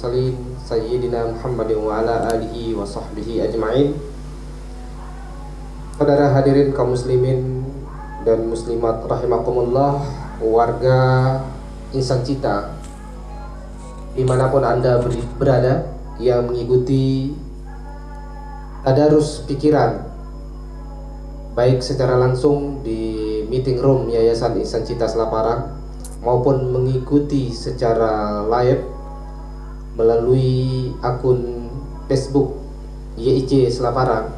mursalin sayyidina Muhammadin wa ala alihi wa sahbihi ajma'in. Saudara hadirin kaum muslimin dan muslimat rahimakumullah, warga Insan Cita dimanapun Anda berada yang mengikuti tadarus pikiran baik secara langsung di meeting room Yayasan Insan Cita Selaparang maupun mengikuti secara live melalui akun Facebook YIC Selaparang.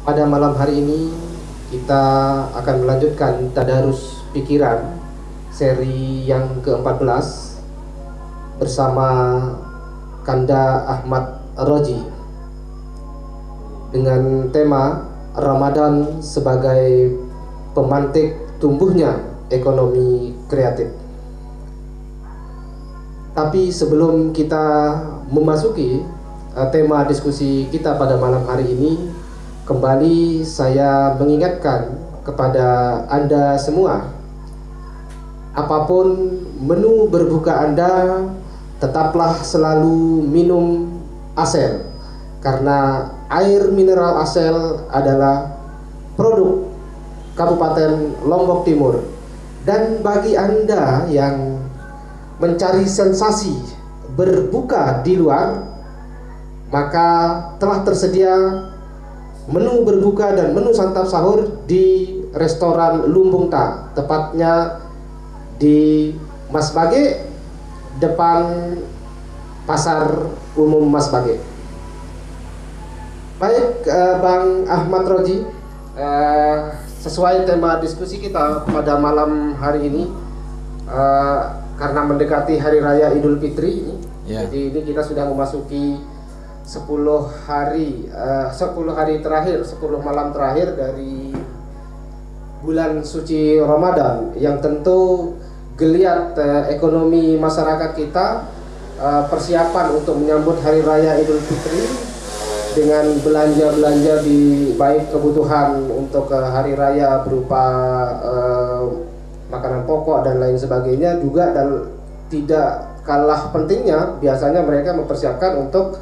Pada malam hari ini kita akan melanjutkan tadarus pikiran seri yang ke-14 bersama Kanda Ahmad Roji dengan tema Ramadan sebagai pemantik tumbuhnya ekonomi kreatif. Tapi sebelum kita memasuki tema diskusi kita pada malam hari ini, kembali saya mengingatkan kepada Anda semua, apapun menu berbuka Anda, tetaplah selalu minum Asel, karena air mineral Asel adalah produk Kabupaten Lombok Timur. Dan bagi Anda yang mencari sensasi berbuka di luar, maka telah tersedia menu berbuka dan menu santap sahur di restoran Lumbung Ta, tepatnya di Mas Bage, depan Pasar Umum Mas Bage. Baik, Bang Ahmad Roji, sesuai tema diskusi kita pada malam hari ini, karena mendekati Hari Raya Idul Fitri ini, jadi ini kita sudah memasuki 10 hari terakhir, 10 malam terakhir dari bulan suci Ramadan, yang tentu geliat ekonomi masyarakat kita, persiapan untuk menyambut Hari Raya Idul Fitri dengan belanja di baik kebutuhan untuk hari raya berupa makanan pokok dan lain sebagainya juga, dan tidak kalah pentingnya biasanya mereka mempersiapkan untuk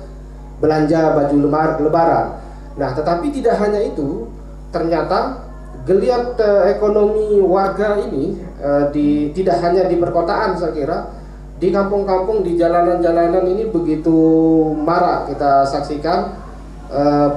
belanja baju lebaran. Nah, tetapi tidak hanya itu, ternyata geliat ekonomi warga ini tidak hanya di perkotaan, saya kira di kampung-kampung, di jalanan-jalanan ini begitu marak kita saksikan.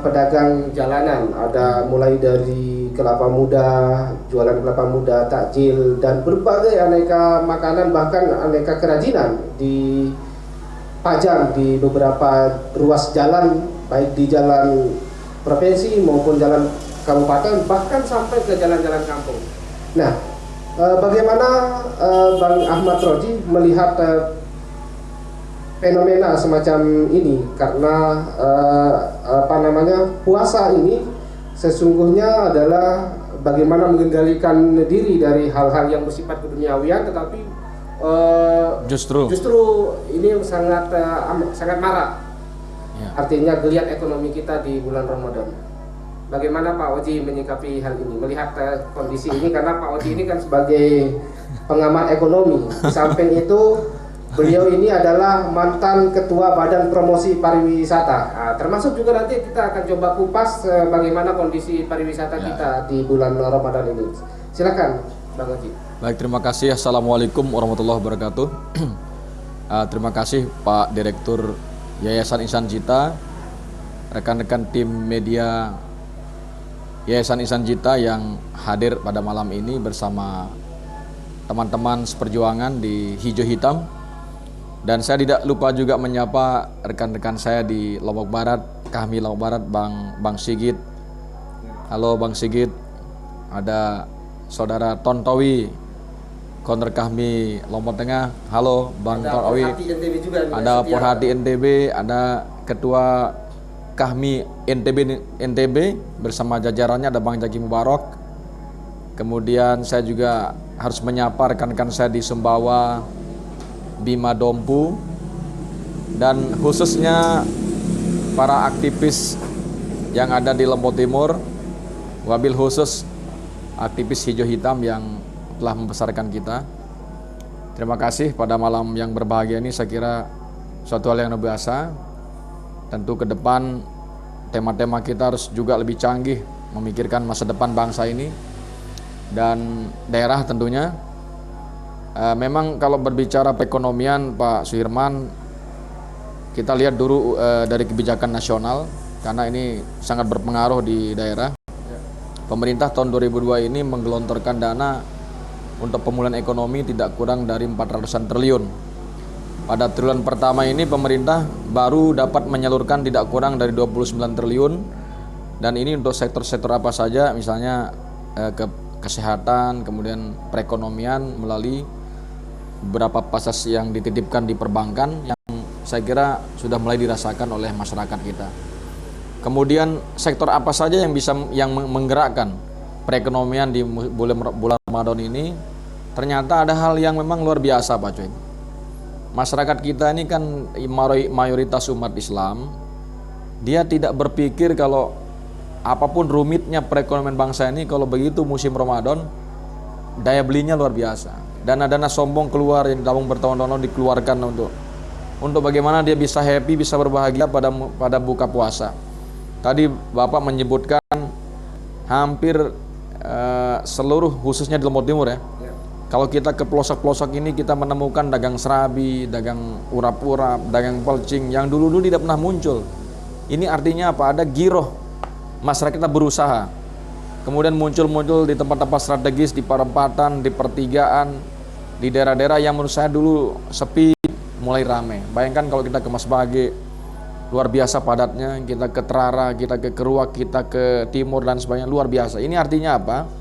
Pedagang jalanan, ada mulai dari kelapa muda, jualan kelapa muda, takjil, dan berbagai aneka makanan, bahkan aneka kerajinan dipajang di beberapa ruas jalan, baik di jalan provinsi maupun jalan kabupaten, bahkan sampai ke jalan-jalan kampung. Nah, bagaimana Bang Ahmad Roji melihat fenomena semacam ini, karena puasa ini sesungguhnya adalah bagaimana mengendalikan diri dari hal-hal yang bersifat keduniawian, tetapi justru ini sangat marak. Artinya geliat ekonomi kita di bulan Ramadan. Bagaimana Pak Oji menyikapi hal ini, melihat kondisi ini, karena Pak Oji ini kan sebagai pengamat ekonomi, di samping itu beliau ini adalah mantan ketua Badan Promosi Pariwisata. Nah, termasuk juga nanti kita akan coba kupas bagaimana kondisi pariwisata kita di bulan Ramadan ini. Silakan Bang Oji. Baik, terima kasih. Assalamualaikum warahmatullahi wabarakatuh. Terima kasih Pak Direktur Yayasan Insan Cita, rekan-rekan tim media Yayasan Insan Cita yang hadir pada malam ini bersama teman-teman seperjuangan di Hijau Hitam. Dan saya tidak lupa juga menyapa rekan-rekan saya di Lombok Barat, Kahmi Lombok Barat, Bang Sigit. Halo Bang Sigit. Ada Saudara Tontowi, Konter Kahmi Lombok Tengah. Halo Bang Tontowi. Ada Porhati NTB, ada Ketua Kahmi NTB bersama jajarannya, ada Bang Jaki Mubarok. Kemudian saya juga harus menyapa rekan-rekan saya di Sumbawa, Bima Dompu, dan khususnya para aktivis yang ada di Lombok Timur, wabil khusus aktivis Hijau Hitam yang telah membesarkan kita. Terima kasih pada malam yang berbahagia ini. Saya kira suatu hal yang luar biasa. Tentu ke depan tema-tema kita harus juga lebih canggih memikirkan masa depan bangsa ini dan daerah tentunya. Memang kalau berbicara perekonomian Pak Suhirman, kita lihat dulu dari kebijakan nasional karena ini sangat berpengaruh di daerah. Pemerintah tahun 2002 ini menggelontorkan dana untuk pemulihan ekonomi tidak kurang dari 400-an triliun. Pada triliun pertama ini pemerintah baru dapat menyalurkan tidak kurang dari 29 triliun. Dan ini untuk sektor-sektor apa saja, misalnya kesehatan, kemudian perekonomian melalui beberapa pasas yang dititipkan di perbankan yang saya kira sudah mulai dirasakan oleh masyarakat kita. Kemudian sektor apa saja yang bisa menggerakkan perekonomian di bulan Ramadan ini? Ternyata ada hal yang memang luar biasa Pak Cuy. Masyarakat kita ini kan mayoritas umat Islam, dia tidak berpikir kalau apapun rumitnya perekonomian bangsa ini, kalau begitu musim Ramadan daya belinya luar biasa. Dana-dana sombong keluar yang tabung bertahun-tahun dikeluarkan untuk bagaimana dia bisa happy, bisa berbahagia pada buka puasa. Tadi Bapak menyebutkan hampir seluruh, khususnya di Lombok Timur ya. Kalau kita ke pelosok-pelosok ini kita menemukan dagang serabi, dagang urap-urap, dagang pelcing yang dulu-dulu tidak pernah muncul. Ini artinya apa? Ada giroh masyarakat kita berusaha. Kemudian muncul di tempat-tempat strategis, di perempatan, di pertigaan, di daerah-daerah yang menurut saya dulu sepi, mulai ramai. Bayangkan kalau kita ke Mas Bage, luar biasa padatnya, kita ke Terara, kita ke Keruak, kita ke Timur dan sebagainya, luar biasa. Ini artinya apa?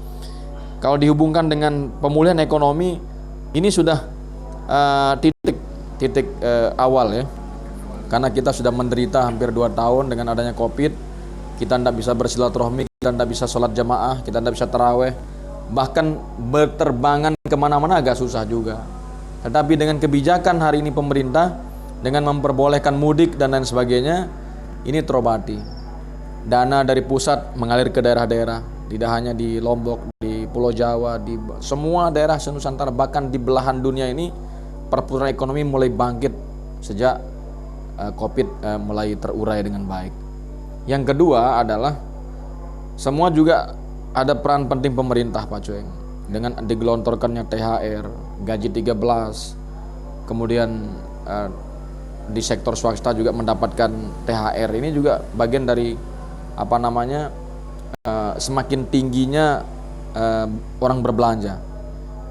Kalau dihubungkan dengan pemulihan ekonomi, ini sudah titik awal ya. Karena kita sudah menderita hampir 2 tahun dengan adanya Covid, kita tidak bisa bersilaturahmi, kita tidak bisa sholat jamaah, kita tidak bisa taraweh, bahkan berterbangan kemana-mana agak susah juga. Tetapi dengan kebijakan hari ini pemerintah, dengan memperbolehkan mudik dan lain sebagainya, ini terobati. Dana dari pusat mengalir ke daerah-daerah, tidak hanya di Lombok, di Pulau Jawa, di semua daerah Nusantara, bahkan di belahan dunia ini perputaran ekonomi mulai bangkit sejak Covid mulai terurai dengan baik. Yang kedua adalah semua juga ada peran penting pemerintah Pak Cueng, dengan digelontorkannya THR, gaji 13, kemudian di sektor swasta juga mendapatkan THR. Ini juga bagian dari semakin tingginya orang berbelanja.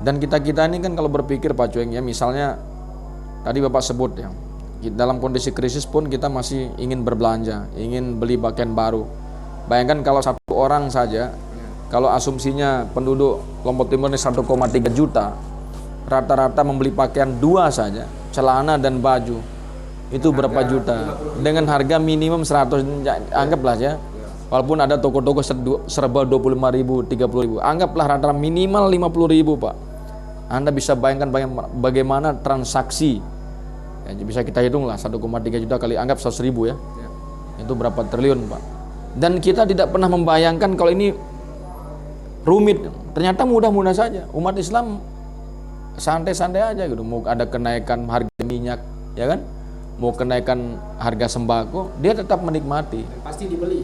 Dan kita ini kan kalau berpikir Pak Cueng ya, misalnya tadi Bapak sebut ya, dalam kondisi krisis pun kita masih ingin berbelanja, ingin beli pakaian baru. Bayangkan kalau satu orang saja, kalau asumsinya penduduk Lombok Timur ini 1,3 juta, rata-rata membeli pakaian 2 saja, celana dan baju, itu berapa juta? Dengan harga minimum 100, anggaplah ya. Walaupun ada toko-toko serba 25.000, 30.000, anggaplah rata-rata minimal 50.000 Pak. Anda bisa bayangkan bagaimana transaksi, ya, bisa kita hitung lah 1,3 juta kali anggap 100.000 ya. Itu berapa triliun Pak. Dan kita tidak pernah membayangkan kalau ini rumit, ternyata mudah-mudah saja. Umat Islam santai-santai aja gitu. Mau ada kenaikan harga minyak, ya kan? Mau kenaikan harga sembako, dia tetap menikmati.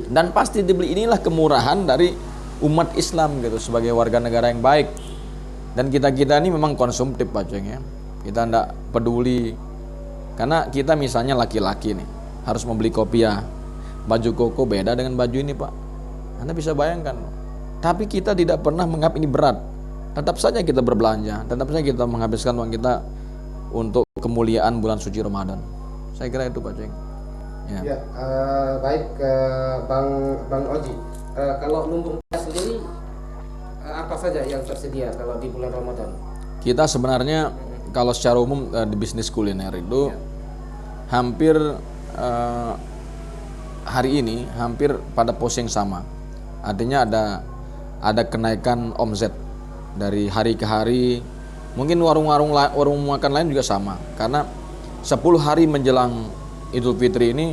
Dan pasti dibeli. Inilah kemurahan dari umat Islam gitu, sebagai warga negara yang baik. Dan kita ini memang konsumtif Pak Ceng ya. Kita tidak peduli. Karena kita misalnya laki-laki nih, harus membeli kopiah. Baju koko beda dengan baju ini Pak. Anda bisa bayangkan. Tapi kita tidak pernah menganggap ini berat. Tetap saja kita berbelanja, tetap saja kita menghabiskan uang kita untuk kemuliaan bulan suci Ramadan. Saya kira itu Pak Ceng. Ya, baik Bang Oji. Kalau lumbung sendiri apa saja yang tersedia kalau di bulan Ramadan? Kita sebenarnya kalau secara umum di bisnis kuliner itu hampir hari ini hampir pada pos yang sama. Artinya ada kenaikan omset dari hari ke hari. Mungkin warung makan lain juga sama, karena 10 hari menjelang Idul Fitri ini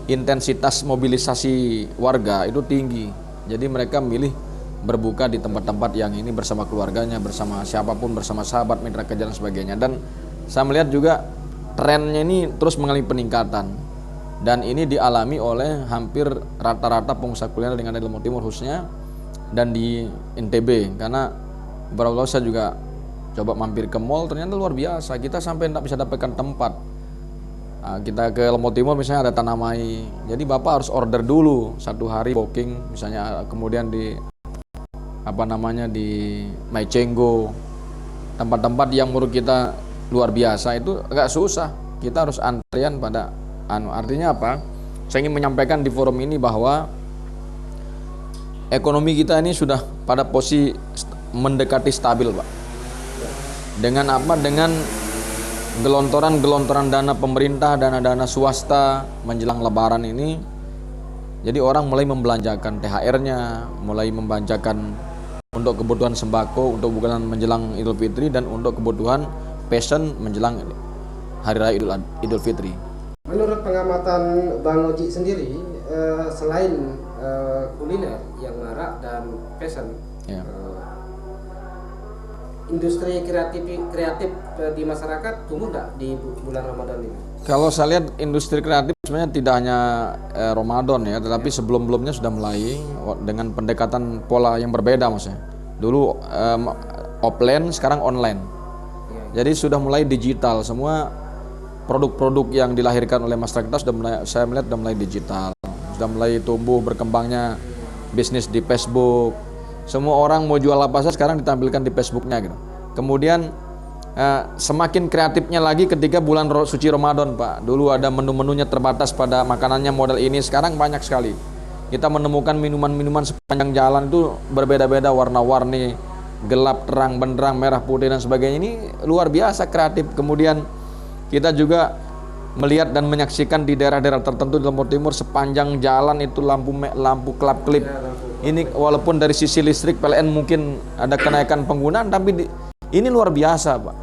intensitas mobilisasi warga itu tinggi. Jadi mereka milih berbuka di tempat-tempat yang ini bersama keluarganya, bersama siapapun, bersama sahabat, mitra kerja dan sebagainya. Dan saya melihat juga trennya ini terus mengalami peningkatan, dan ini dialami oleh hampir rata-rata pengusaha kuliner dengan di Lombok Timur khususnya dan di NTB. Karena beberapa kali saya juga coba mampir ke mall, ternyata luar biasa, kita sampai tidak bisa dapatkan tempat. Nah, kita ke Lombok Timur misalnya ada Tanamai, jadi Bapak harus order dulu 1 hari booking misalnya, kemudian di di Maicenggo, tempat-tempat yang menurut kita luar biasa itu agak susah, kita harus antrian pada artinya apa? Saya ingin menyampaikan di forum ini bahwa ekonomi kita ini sudah pada posisi mendekati stabil, Pak. Dengan apa? Dengan gelontoran dana pemerintah, dana swasta menjelang Lebaran ini, jadi orang mulai membelanjakan THR-nya, mulai membelanjakan untuk kebutuhan sembako, untuk kebutuhan menjelang Idul Fitri, dan untuk kebutuhan fashion menjelang Hari Raya Idul Fitri. Menurut pengamatan Bang Oji sendiri, selain kuliner yang marak dan fashion, Ya. Industri kreatif di masyarakat tumbuh nggak di bulan Ramadan ini? Kalau saya lihat industri kreatif sebenarnya tidak hanya Ramadan ya, tetapi sebelum-sebelumnya sudah mulai dengan pendekatan pola yang berbeda maksudnya. Dulu offline, sekarang online. Jadi sudah mulai digital, semua produk-produk yang dilahirkan oleh masyarakat kita sudah mulai, saya melihat sudah mulai digital, sudah mulai tumbuh berkembangnya bisnis di Facebook. Semua orang mau jual apa saja sekarang ditampilkan di Facebooknya gitu. Kemudian semakin kreatifnya lagi ketika bulan suci Ramadan, Pak. Dulu ada menu-menunya terbatas pada makanannya model ini, sekarang banyak sekali. Kita menemukan minuman-minuman sepanjang jalan itu berbeda-beda warna-warni, gelap, terang, benderang, merah, putih dan sebagainya. Ini luar biasa kreatif. Kemudian kita juga melihat dan menyaksikan di daerah-daerah tertentu di Lombok Timur sepanjang jalan itu lampu kelap-kelip. Ini walaupun dari sisi listrik PLN mungkin ada kenaikan penggunaan, tapi ini luar biasa, Pak.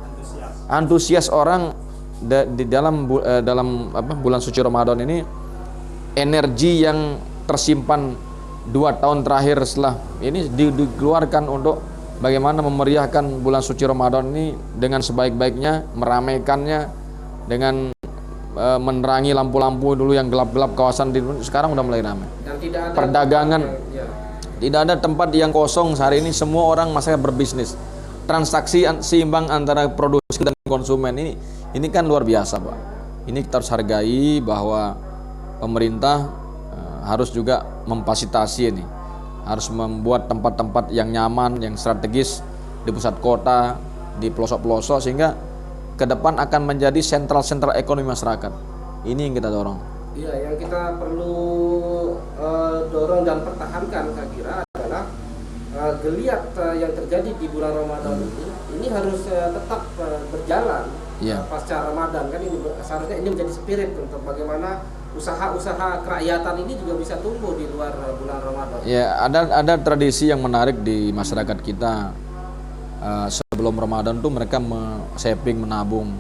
Antusias orang di dalam bulan suci Ramadan ini, energi yang tersimpan 2 tahun terakhir setelah ini dikeluarkan untuk bagaimana memeriahkan bulan suci Ramadan ini dengan sebaik-baiknya, meramaikannya dengan menerangi lampu-lampu dulu yang gelap-gelap kawasan sekarang udah mulai ramai. Dan tidak ada perdagangan, tidak ada tempat yang kosong hari ini, semua orang masih berbisnis. Transaksi seimbang antara produksi dan konsumen ini kan luar biasa, Pak. Ini kita harus hargai bahwa pemerintah harus juga memfasilitasi ini, harus membuat tempat-tempat yang nyaman, yang strategis di pusat kota, di pelosok-pelosok, sehingga ke depan akan menjadi sentral ekonomi masyarakat. Ini yang kita dorong. Iya, yang kita perlu dorong dan pertahankan saya kira adalah geliat yang terjadi di bulan Ramadan ini harus tetap berjalan pasca Ramadan kan. Ini seharusnya ini menjadi spirit untuk bagaimana usaha-usaha kerakyatan ini juga bisa tumbuh di luar bulan Ramadan. Ya, ada tradisi yang menarik di masyarakat kita. Sebelum Ramadan tuh mereka saving, menabung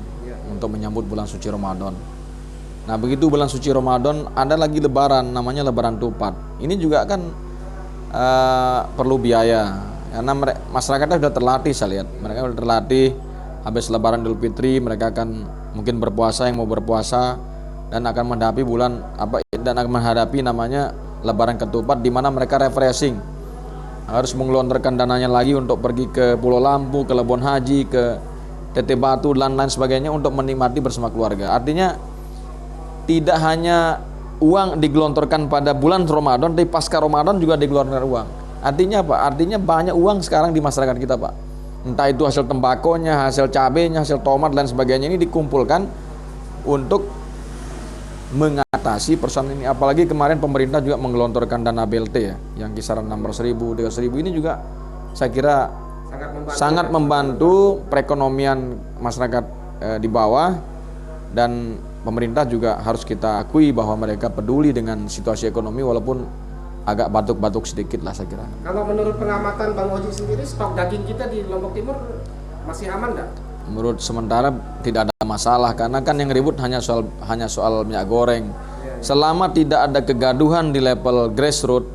untuk menyambut bulan suci Ramadan. Nah, begitu bulan suci Ramadan ada lagi lebaran, namanya lebaran tupat. Ini juga kan perlu biaya, karena masyarakatnya sudah terlatih, saya lihat. Mereka sudah terlatih, habis lebaran Idul Fitri mereka akan mungkin berpuasa, yang mau berpuasa, dan akan menghadapi namanya lebaran ketupat, di mana mereka refreshing. Harus menggelontorkan dananya lagi untuk pergi ke Pulau Lampu, ke Lebon Haji, ke Teteh Batu dan lain sebagainya untuk menikmati bersama keluarga. Artinya tidak hanya uang digelontorkan pada bulan Ramadan, tapi pasca Ramadan juga digelontorkan uang. Artinya apa? Artinya banyak uang sekarang di masyarakat kita, Pak. Entah itu hasil tembakonya, hasil cabenya, hasil tomat dan sebagainya, ini dikumpulkan untuk mengatasi persoalan ini. Apalagi kemarin pemerintah juga menggelontorkan dana BLT ya, yang kisaran 600.000, 300.000. Ini juga saya kira sangat membantu perekonomian masyarakat di bawah, dan pemerintah juga harus kita akui bahwa mereka peduli dengan situasi ekonomi walaupun agak batuk-batuk sedikit lah, saya kira. Kalau menurut pengamatan Bang Oji sendiri, stok daging kita di Lombok Timur masih aman nggak? Menurut sementara tidak ada masalah, karena kan yang ribut hanya soal minyak goreng. Selama tidak ada kegaduhan di level grassroots,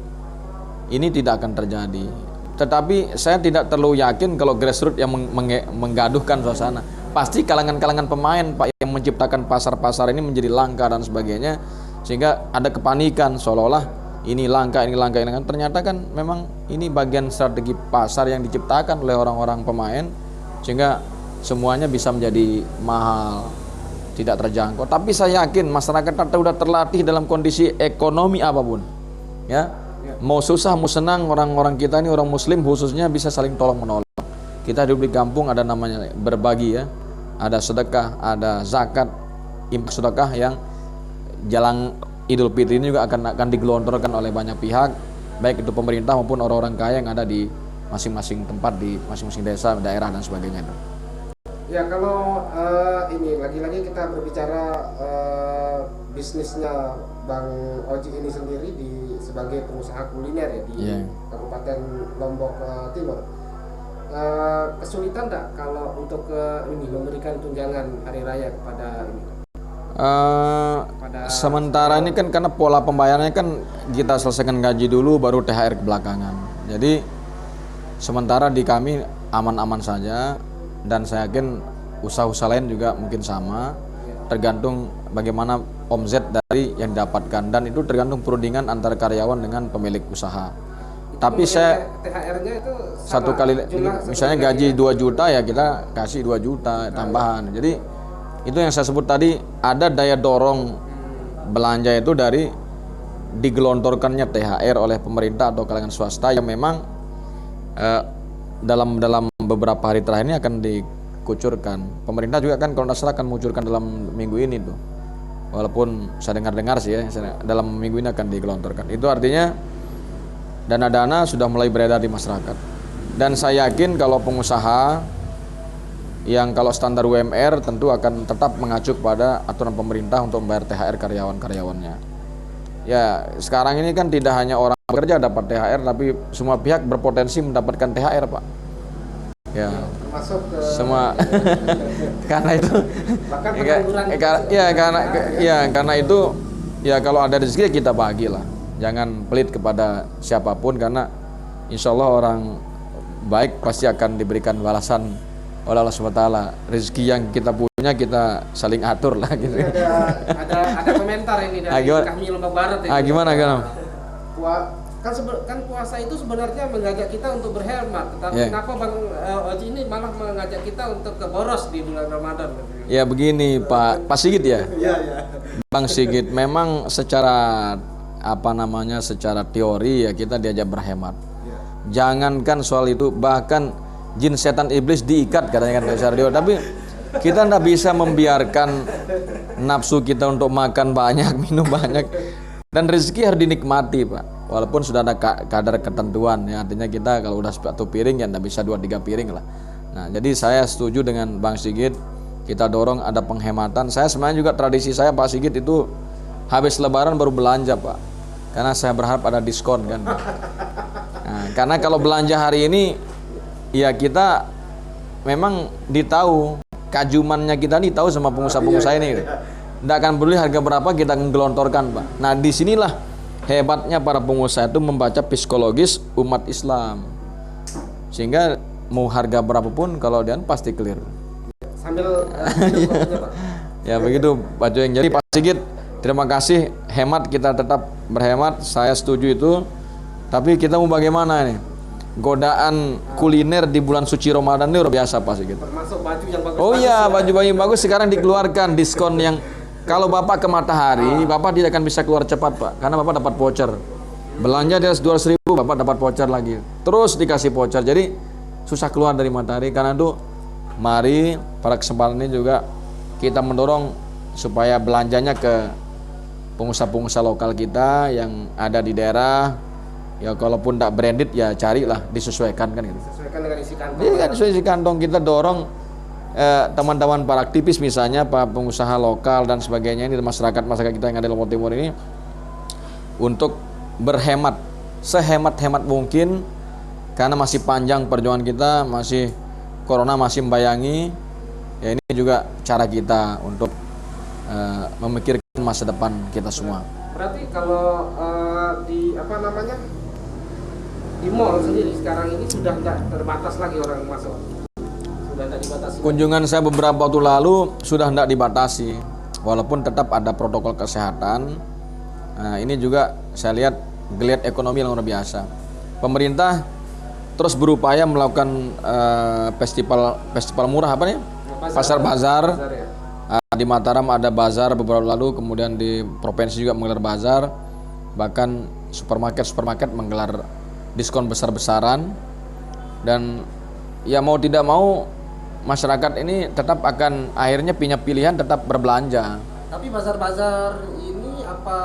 ini tidak akan terjadi. Tetapi saya tidak terlalu yakin kalau grassroots yang menggaduhkan suasana. pasti kalangan-kalangan pemain Pak yang menciptakan pasar-pasar ini menjadi langka dan sebagainya, sehingga ada kepanikan seolah-olah ini langka, ini langka, ini langka. Ternyata kan memang ini bagian strategi pasar yang diciptakan oleh orang-orang pemain sehingga semuanya bisa menjadi mahal, tidak terjangkau. Tapi saya yakin masyarakat kita sudah terlatih dalam kondisi ekonomi apapun, ya. Mau susah mau senang, orang-orang kita ini orang Muslim khususnya bisa saling tolong menolong. Kita hidup di kampung ada namanya berbagi, ya. Ada sedekah, ada zakat, infak sedekah yang jalan Idul Fitri ini juga akan digelontorkan oleh banyak pihak, baik itu pemerintah maupun orang-orang kaya yang ada di masing-masing tempat, di masing-masing desa, daerah dan sebagainya. Ya, kalau ini lagi-lagi kita berbicara bisnisnya Bang Oji ini sendiri sebagai pengusaha kuliner ya di Kabupaten Lombok Timur. Kesulitan enggak kalau untuk ini memberikan tunjangan hari raya kepada ini? Sementara ini kan karena pola pembayarannya kan kita selesaikan gaji dulu baru THR belakangan. Jadi sementara di kami aman-aman saja, dan saya yakin usaha-usaha lain juga mungkin sama, tergantung bagaimana omzet dari yang didapatkan, dan itu tergantung perundingan antara karyawan dengan pemilik usaha. Tapi saya THR-nya itu satu kali misalnya gaji 2 juta ya kita kasih 2 juta tambahan. Jadi itu yang saya sebut tadi, ada daya dorong belanja itu dari digelontorkannya THR oleh pemerintah atau kalangan swasta yang memang dalam beberapa hari terakhir ini akan dikucurkan. Pemerintah juga kan kalau tidak salah akan mengucurkan dalam minggu ini tuh. Walaupun saya dengar sih ya, dalam minggu ini akan digelontorkan. Itu artinya dana-dana sudah mulai beredar di masyarakat. Dan saya yakin kalau pengusaha yang kalau standar UMR tentu akan tetap mengacu pada aturan pemerintah untuk membayar THR karyawan-karyawannya. Ya, sekarang ini kan tidak hanya orang bekerja dapat THR, tapi semua pihak berpotensi mendapatkan THR, Pak. Ya, termasuk semua karena itu bahkan karena itu ya kalau ada rezeki kita bagilah. Jangan pelit kepada siapapun, karena insya Allah orang baik pasti akan diberikan balasan oleh Allah SWT. Rezeki yang kita punya kita saling atur lah gitu. Ada komentar ini dari kami Lombok Barat ini. Gimana? Kan puasa itu sebenarnya mengajak kita untuk berhemat, tetapi kenapa Bang Oji ini malah mengajak kita untuk ke boros di bulan Ramadan? Ya begini Pak Sigit ya. Bang Sigit, memang secara secara teori ya kita diajak berhemat. Jangankan soal itu, bahkan jin setan iblis diikat katanya kan Pak Sardio, tapi kita tidak bisa membiarkan nafsu kita untuk makan banyak, minum banyak, dan rezeki harus dinikmati Pak, walaupun sudah ada kadar ketentuan ya, artinya kita kalau udah 1 piring ya tidak bisa 2-3 piring lah. Nah jadi saya setuju dengan Bang Sigit, kita dorong ada penghematan. Saya sebenarnya juga tradisi saya Pak Sigit itu habis lebaran baru belanja Pak, karena saya berharap ada diskon kan. Nah, karena kalau belanja hari ini ya kita memang ditahu, kajumannya kita ditahu sama pengusaha-pengusaha ini. Tidak akan peduli harga berapa kita gelontorkan Pak. Nah disinilah hebatnya para pengusaha itu membaca psikologis umat Islam, sehingga mau harga berapapun kalau dia pasti clear. Sambil ya begitu Pak Joeng. Jadi Pak Sigit, terima kasih, hemat kita tetap berhemat, saya setuju itu. Tapi kita mau bagaimana nih? Godaan kuliner di bulan suci Ramadan ini luar biasa Pak Sigit. Termasuk baju yang bagus. Oh iya, baju-baju bagus sekarang dikeluarkan diskon yang kalau Bapak ke Matahari, Bapak tidak akan bisa keluar cepat Pak, karena Bapak dapat voucher. Belanja di atas 200.000, Bapak dapat voucher lagi. Terus dikasih voucher. Jadi susah keluar dari Matahari. Karena itu mari pada kesempatan ini juga kita mendorong supaya belanjanya ke pengusaha-pengusaha lokal kita yang ada di daerah. Ya kalaupun tak branded ya carilah disesuaikan kan gitu. Sesuaikan dengan isi kantong. Iya kan, sesuai isi kantong. Kita dorong teman-teman para aktivis misalnya, para pengusaha lokal dan sebagainya ini, masyarakat kita yang ada di Lombok Timur ini untuk berhemat sehemat-hemat mungkin, karena masih panjang perjuangan kita, masih corona masih membayangi. Ya ini juga cara kita untuk memikirkan masa depan kita semua. Berarti kalau di di mall sendiri sekarang ini sudah tidak terbatas lagi orang masuk. Sudah tidak dibatasi. Kunjungan saya beberapa waktu lalu sudah tidak dibatasi, walaupun tetap ada protokol kesehatan. Nah, ini juga saya lihat geliat ekonomi yang luar biasa. Pemerintah terus berupaya melakukan festival murah apa nih? Pasar bazar. Ya. Di Mataram ada bazar beberapa lalu, kemudian di provinsi juga menggelar bazar. Bahkan supermarket menggelar diskon besar-besaran. Dan ya mau tidak mau masyarakat ini tetap akan akhirnya punya pilihan tetap berbelanja. Tapi bazar-bazar ini apa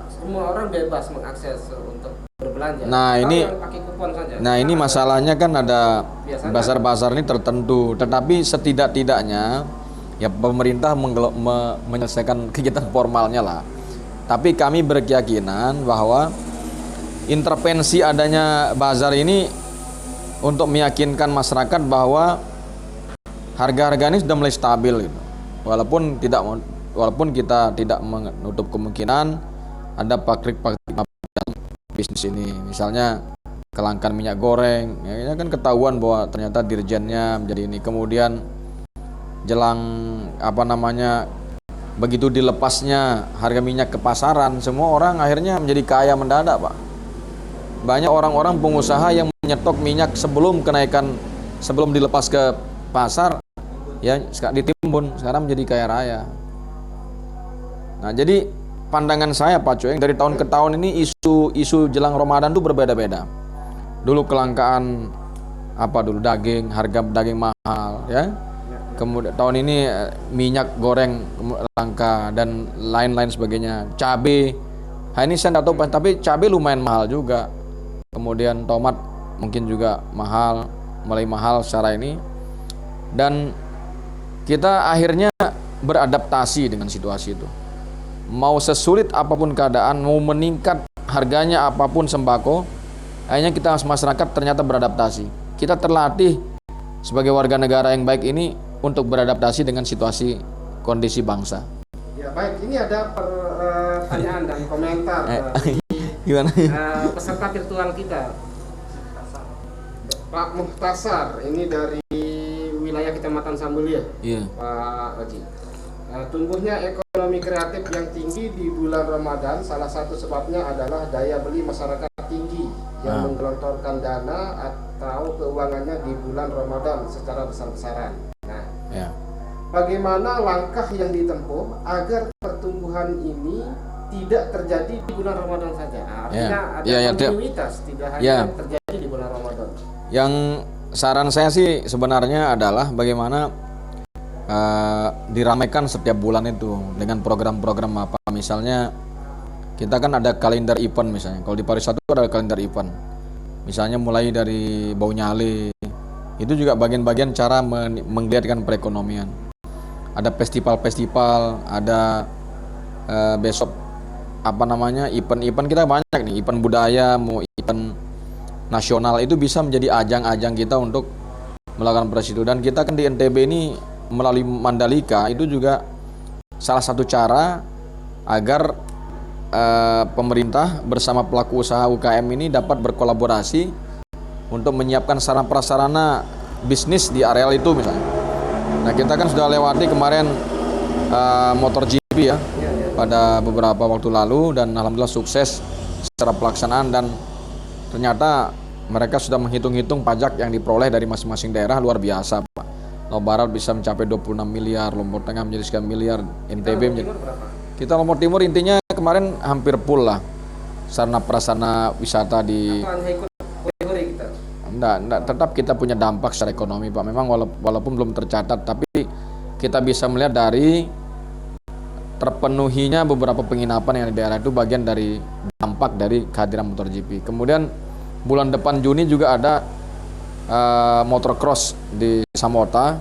semua orang bebas mengakses untuk berbelanja? Nah, ini yang pakai kupon saja. Nah, ini masalahnya kan ada bazar-bazar ini tertentu, tetapi setidak-tidaknya ya pemerintah menyelesaikan kegiatan formalnya lah. Tapi kami berkeyakinan bahwa intervensi adanya bazar ini untuk meyakinkan masyarakat bahwa harga-harga ini sudah mulai stabil gitu. Walaupun kita tidak menutup kemungkinan ada pabrik bisnis ini, misalnya kelangkaan minyak goreng, ya kan ketahuan bahwa ternyata dirjennya menjadi ini. Kemudian jelang begitu dilepasnya harga minyak ke pasaran, semua orang akhirnya menjadi kaya mendadak, Pak. Banyak orang-orang pengusaha yang menyetok minyak sebelum dilepas ke pasar, ya ditimbun, sekarang menjadi kaya raya. Nah, jadi pandangan saya Pak Cueng, dari tahun ke tahun ini isu jelang Ramadan itu berbeda-beda. Dulu kelangkaan daging, harga daging mahal, ya. Kemudian tahun ini minyak goreng langka dan lain-lain sebagainya. Cabai, ini saya tidak tahu, tapi cabai lumayan mahal juga. Kemudian tomat mungkin juga mulai mahal secara ini. Dan kita akhirnya beradaptasi dengan situasi itu. Mau sesulit apapun keadaan, mau meningkat harganya apapun sembako, akhirnya kita masyarakat ternyata beradaptasi. Kita terlatih sebagai warga negara yang baik ini untuk beradaptasi dengan situasi kondisi bangsa. Ya baik, ini ada pertanyaan dan komentar gimana? Peserta virtual kita, Pak Muhtasar, ini dari wilayah Kecamatan Sambelia. Iya. Pak Haji. Tumbuhnya ekonomi kreatif yang tinggi di bulan Ramadan, salah satu sebabnya adalah daya beli masyarakat tinggi yang menggelontorkan dana atau keuangannya di bulan Ramadan secara besar-besaran. Nah, bagaimana langkah yang ditempuh agar pertumbuhan ini tidak terjadi di bulan Ramadan saja? Artinya ada kontinuitas, tidak hanya terjadi di bulan Ramadan. Yang saran saya sih sebenarnya adalah bagaimana diramaikan setiap bulan itu dengan program-program apa. Misalnya kita kan ada kalender event, misalnya kalau di pariwisata itu ada kalender event, misalnya mulai dari bau nyale, itu juga bagian-bagian cara menggiatkan perekonomian. Ada festival-festival, ada besok event-event kita banyak nih, event budaya, mau event nasional, itu bisa menjadi ajang-ajang kita untuk melakukan proses itu. Dan kita kan di NTB ini melalui Mandalika itu juga salah satu cara agar pemerintah bersama pelaku usaha UKM ini dapat berkolaborasi untuk menyiapkan sarana prasarana bisnis di areal itu misalnya. Nah, kita kan sudah lewati kemarin MotoGP ya pada beberapa waktu lalu, dan alhamdulillah sukses secara pelaksanaan, dan ternyata mereka sudah menghitung-hitung pajak yang diperoleh dari masing-masing daerah luar biasa, Pak. Lombok Barat bisa mencapai 26 miliar, Lombok Tengah menjadi sekian miliar, NTB menjadi. Kita Lombok Timur intinya kemarin hampir full lah sarana prasarana wisata di. Enggak, tetap kita punya dampak secara ekonomi, Pak. Memang walaupun belum tercatat, tapi kita bisa melihat dari terpenuhinya beberapa penginapan yang di daerah itu bagian dari dampak dari kehadiran MotoGP. Kemudian bulan depan Juni juga ada motocross di Samota.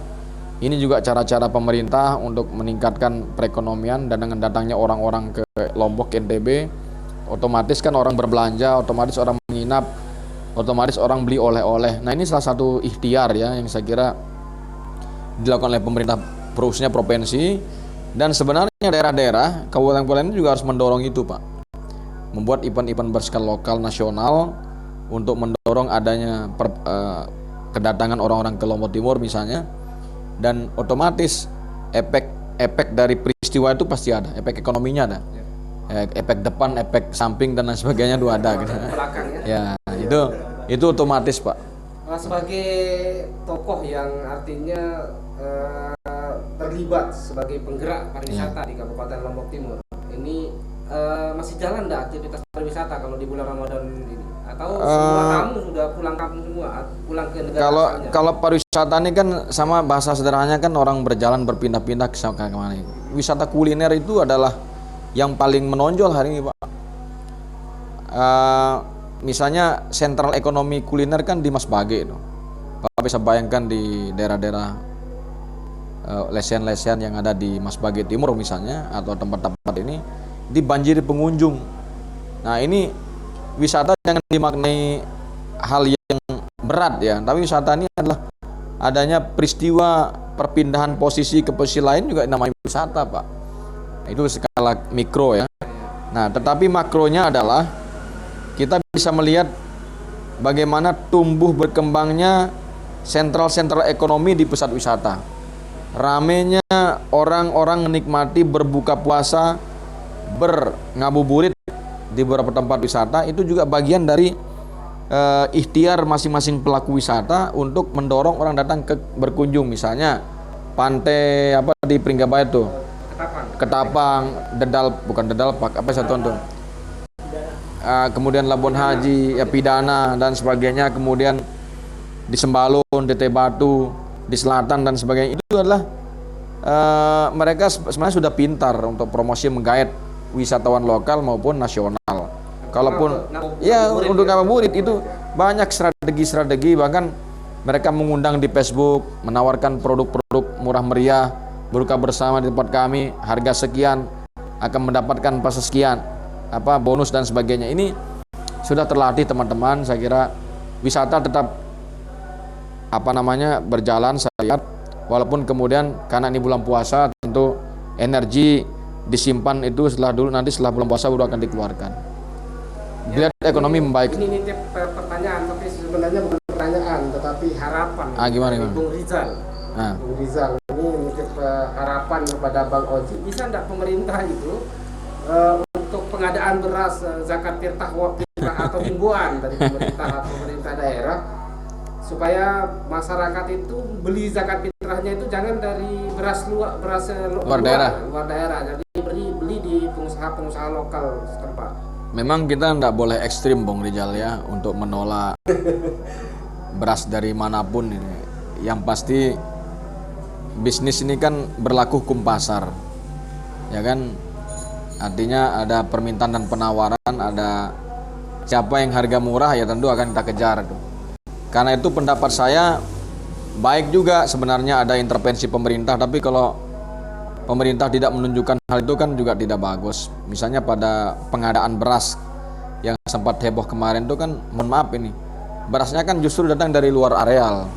Ini juga cara-cara pemerintah untuk meningkatkan perekonomian, dan dengan datangnya orang-orang ke Lombok NTB, otomatis kan orang berbelanja, otomatis orang menginap, otomatis orang beli oleh-oleh. Nah, ini salah satu ikhtiar ya yang saya kira dilakukan oleh pemerintah khususnya provinsi, dan sebenarnya daerah-daerah kabupaten-kabupaten juga harus mendorong itu, Pak. Membuat event-event berskala lokal nasional untuk mendorong adanya kedatangan orang-orang ke Lombok Timur misalnya, dan otomatis efek dari peristiwa itu pasti ada, efek ekonominya ada, efek depan, efek samping dan lain sebagainya itu ada gitu. Belakang Ya, itu otomatis Pak. Sebagai tokoh yang artinya terlibat sebagai penggerak pariwisata di Kabupaten Lombok Timur, ini masih jalan nggak aktivitas pariwisata kalau di bulan Ramadan ini? Atau semua tamu sudah pulang kampung semua, pulang ke negara asalnya? Kalau pariwisata ini kan sama bahasa sederhananya kan orang berjalan berpindah-pindah ke kemana. Wisata kuliner itu adalah yang paling menonjol hari ini Pak. Misalnya sentral ekonomi kuliner kan di Masbage itu. Bapak bisa bayangkan di daerah-daerah lesian-lesian yang ada di Masbage Timur misalnya, atau tempat-tempat ini dibanjiri pengunjung. Nah ini wisata jangan dimaknai hal yang berat ya, tapi wisata ini adalah adanya peristiwa perpindahan posisi ke posisi lain juga namanya wisata Pak. Itu skala mikro ya. Nah tetapi makronya adalah kita bisa melihat bagaimana tumbuh berkembangnya sentral-sentral ekonomi di pusat wisata. Ramenya orang-orang menikmati berbuka puasa, berngabuburit di beberapa tempat wisata, itu juga bagian dari ikhtiar masing-masing pelaku wisata untuk mendorong orang datang berkunjung. Misalnya pantai apa di Pringgabaya itu, Ketapang, bukan Dedalpak, apa saya tonton. Kemudian Labuan Haji, ya Pidana dan sebagainya, kemudian di Sembalun, di Batu, di Selatan dan sebagainya. Itu adalah mereka sebenarnya sudah pintar untuk promosi menggait wisatawan lokal maupun nasional. Kalaupun ya untuk ngabuburit itu banyak strategi-strategi, bahkan mereka mengundang di Facebook, menawarkan produk-produk murah meriah, berbuka bersama di tempat kami, harga sekian akan mendapatkan pas sekian, apa bonus dan sebagainya. Ini sudah terlatih teman-teman. Saya kira wisata tetap berjalan saya lihat, walaupun kemudian karena ini bulan puasa tentu energi disimpan itu setelah bulan puasa baru akan dikeluarkan. Lihat ekonomi membaik. Ini nitip pertanyaan, tapi sebenarnya bukan pertanyaan tetapi harapan. Gimana? Bung Rizal. Bung Rizal ini nitip harapan kepada Bang Oji, bisa enggak pemerintah itu untuk pengadaan beras zakat fitrah atau himbauan dari pemerintah daerah, supaya masyarakat itu beli zakat fitrahnya itu jangan dari beras luar daerah, jadi beli di pengusaha lokal setempat. Memang kita tidak boleh ekstrim Bung Rizal ya untuk menolak beras dari manapun ini. Yang pasti bisnis ini kan berlaku hukum pasar, ya kan. Artinya ada permintaan dan penawaran, ada siapa yang harga murah ya tentu akan kita kejar tuh. Karena itu pendapat saya baik juga sebenarnya ada intervensi pemerintah, tapi kalau pemerintah tidak menunjukkan hal itu kan juga tidak bagus. Misalnya pada pengadaan beras yang sempat heboh kemarin itu kan, mohon maaf ini, berasnya kan justru datang dari luar areal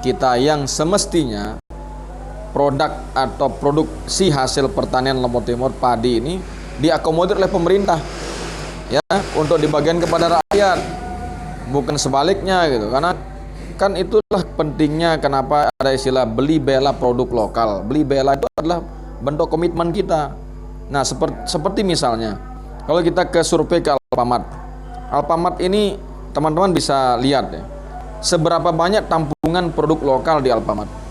kita yang semestinya produk atau produksi hasil pertanian Lombok Timur padi ini diakomodir oleh pemerintah ya untuk dibagikan kepada rakyat, bukan sebaliknya gitu. Karena kan itulah pentingnya kenapa ada istilah beli bela produk lokal. Beli bela itu adalah bentuk komitmen kita. Nah seperti misalnya kalau kita ke survei ke Alfamart ini teman-teman bisa lihat ya, seberapa banyak tampungan produk lokal di Alfamart.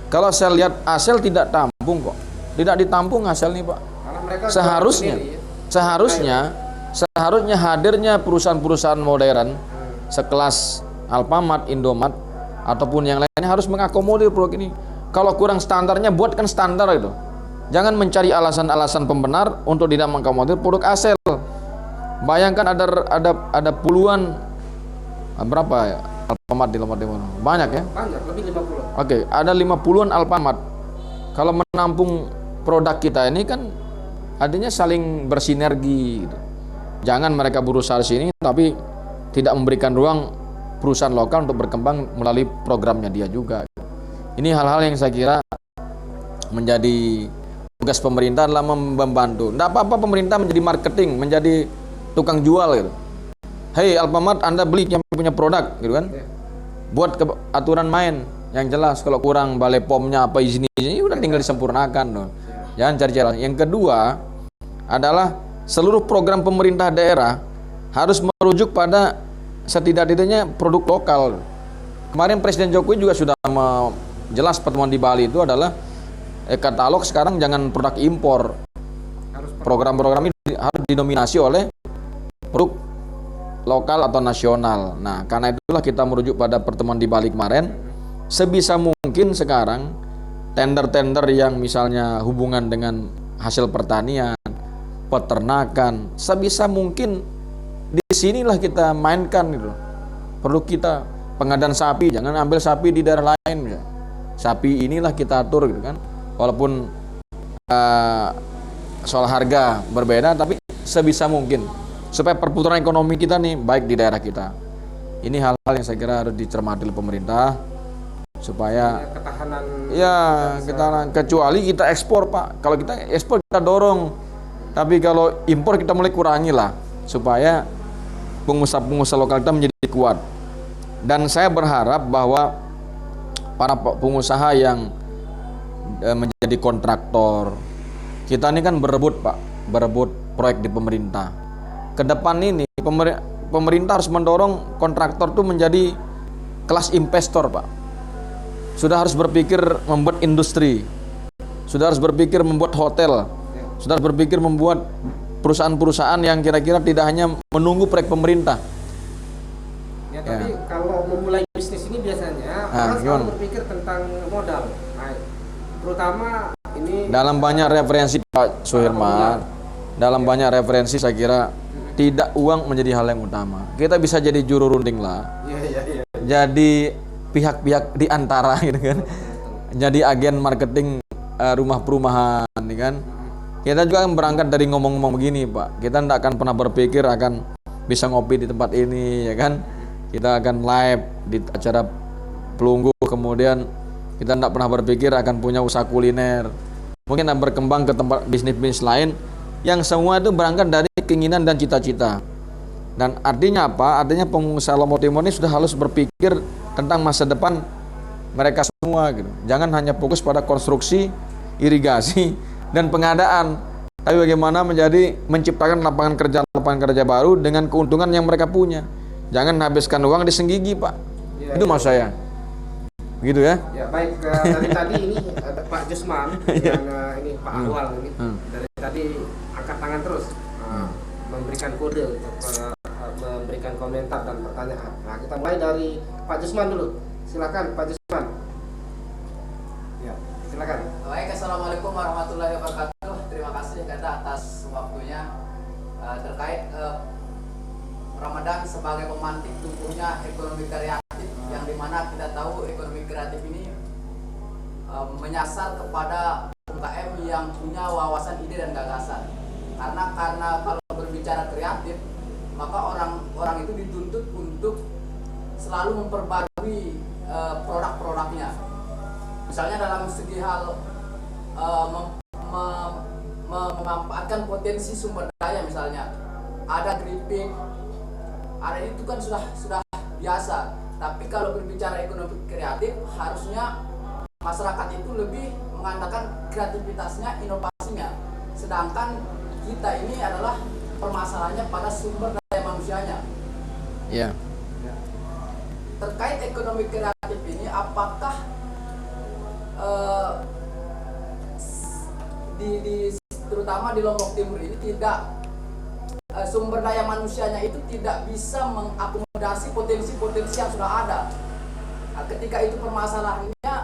Kalau saya lihat Asel tidak tampung kok, tidak ditampung Asel nih Pak. Seharusnya hadirnya perusahaan-perusahaan modern sekelas Alfamart, Indomart ataupun yang lainnya harus mengakomodir produk ini. Kalau kurang standarnya buatkan standar itu. Jangan mencari alasan-alasan pembenar untuk tidak mengakomodir produk Asel. Bayangkan ada puluhan berapa ya Alfamart di Lombok Timur? Banyak ya? Banyak, lebih 50. Oke, ada 50-an Alfamart. Kalau menampung produk kita ini kan artinya saling bersinergi gitu. Jangan mereka berusaha di sini tapi tidak memberikan ruang perusahaan lokal untuk berkembang melalui programnya dia juga. Ini hal-hal yang saya kira menjadi tugas pemerintah adalah membantu. Tidak apa-apa pemerintah menjadi marketing, menjadi tukang jual gitu. Hei Alfamart, Anda beli yang punya produk gitu kan. Buat aturan main. Yang jelas kalau kurang balai pomnya apa izin-izin udah tinggal disempurnakan loh. Jangan cari celah. Yang kedua adalah seluruh program pemerintah daerah harus merujuk pada setidak-tidaknya produk lokal. Kemarin Presiden Jokowi juga sudah jelas pertemuan di Bali itu adalah katalog sekarang jangan produk impor. Program-program ini harus didominasi oleh produk lokal atau nasional. Nah, karena itulah kita merujuk pada pertemuan di Bali kemarin. Sebisa mungkin sekarang tender-tender yang misalnya hubungan dengan hasil pertanian, peternakan, sebisa mungkin di sinilah kita mainkan gitu. Perlu kita pengadaan sapi, jangan ambil sapi di daerah lain ya. Sapi inilah kita atur gitu kan. Walaupun soal harga berbeda, tapi sebisa mungkin supaya perputaran ekonomi kita nih baik di daerah kita. Ini hal-hal yang saya kira harus dicermati oleh pemerintah supaya ketahanan ketahanan. Kecuali kita ekspor Pak. Kalau kita ekspor kita dorong, tapi kalau impor kita mulai kurangi lah supaya pengusaha-pengusaha lokal kita menjadi kuat. Dan saya berharap bahwa para pengusaha yang menjadi kontraktor, kita ini kan berebut Pak, berebut proyek di pemerintah. Ke depan ini pemerintah harus mendorong kontraktor itu menjadi kelas investor Pak. Sudah harus berpikir membuat industri, sudah harus berpikir membuat hotel, sudah harus berpikir membuat perusahaan-perusahaan yang kira-kira tidak hanya menunggu proyek pemerintah. Ya, tapi kalau memulai bisnis ini biasanya orang selalu berpikir tentang modal. Nah, terutama ini dalam banyak referensi Pak Suhirman, dalam banyak referensi saya kira tidak uang menjadi hal yang utama. Kita bisa jadi juru runding lah. Jadi pihak-pihak di antara gitu kan. Jadi agen marketing rumah perumahan nih kan. Kita juga berangkat dari ngomong-ngomong begini Pak. Kita tidak akan pernah berpikir akan bisa ngopi di tempat ini ya kan. Kita akan live di acara Pelunggu, kemudian kita tidak pernah berpikir akan punya usaha kuliner. Mungkin akan berkembang ke tempat bisnis-bisnis lain yang semua itu berangkat dari keinginan dan cita-cita. Dan artinya apa? Artinya pengusaha Lombok Timur ini sudah harus berpikir tentang masa depan mereka semua gitu. Jangan hanya fokus pada konstruksi, irigasi dan pengadaan, tapi bagaimana menciptakan lapangan kerja baru dengan keuntungan yang mereka punya. Jangan habiskan uang di senggigi Pak. Itu maksud saya. Gitu ya? Ya baik, dari tadi ini Pak Jusman dan ini Pak Ahwal ini dari tadi angkat tangan terus memberikan kode untuk memberikan komentar dan pertanyaan. Nah, kita mulai dari Pak Jusman dulu. Silakan Pak Jusman. Ya, silakan. Baik, assalamualaikum warahmatullahi wabarakatuh. Terima kasih Kata atas waktunya terkait Ramadan sebagai pemantik tumbuhnya ekonomi kreatif, yang dimana kita tahu ekonomi kreatif ini menyasar kepada UMKM yang punya wawasan ide dan gagasan. Karena kalau berbicara kreatif, maka orang itu dituntut untuk selalu memperbarui produk-produknya. Misalnya dalam segi hal memanfaatkan potensi sumber daya, misalnya ada keripik, ada itu kan sudah biasa. Tapi kalau berbicara ekonomi kreatif, harusnya masyarakat itu lebih mengandalkan kreativitasnya, inovasinya. Sedangkan kita ini adalah permasalahannya pada sumber daya manusianya. Iya. Terkait ekonomi kreatif ini, apakah terutama di Lombok Timur ini tidak sumber daya manusianya itu tidak bisa mengakomodasi potensi-potensi yang sudah ada. Nah, ketika itu permasalahannya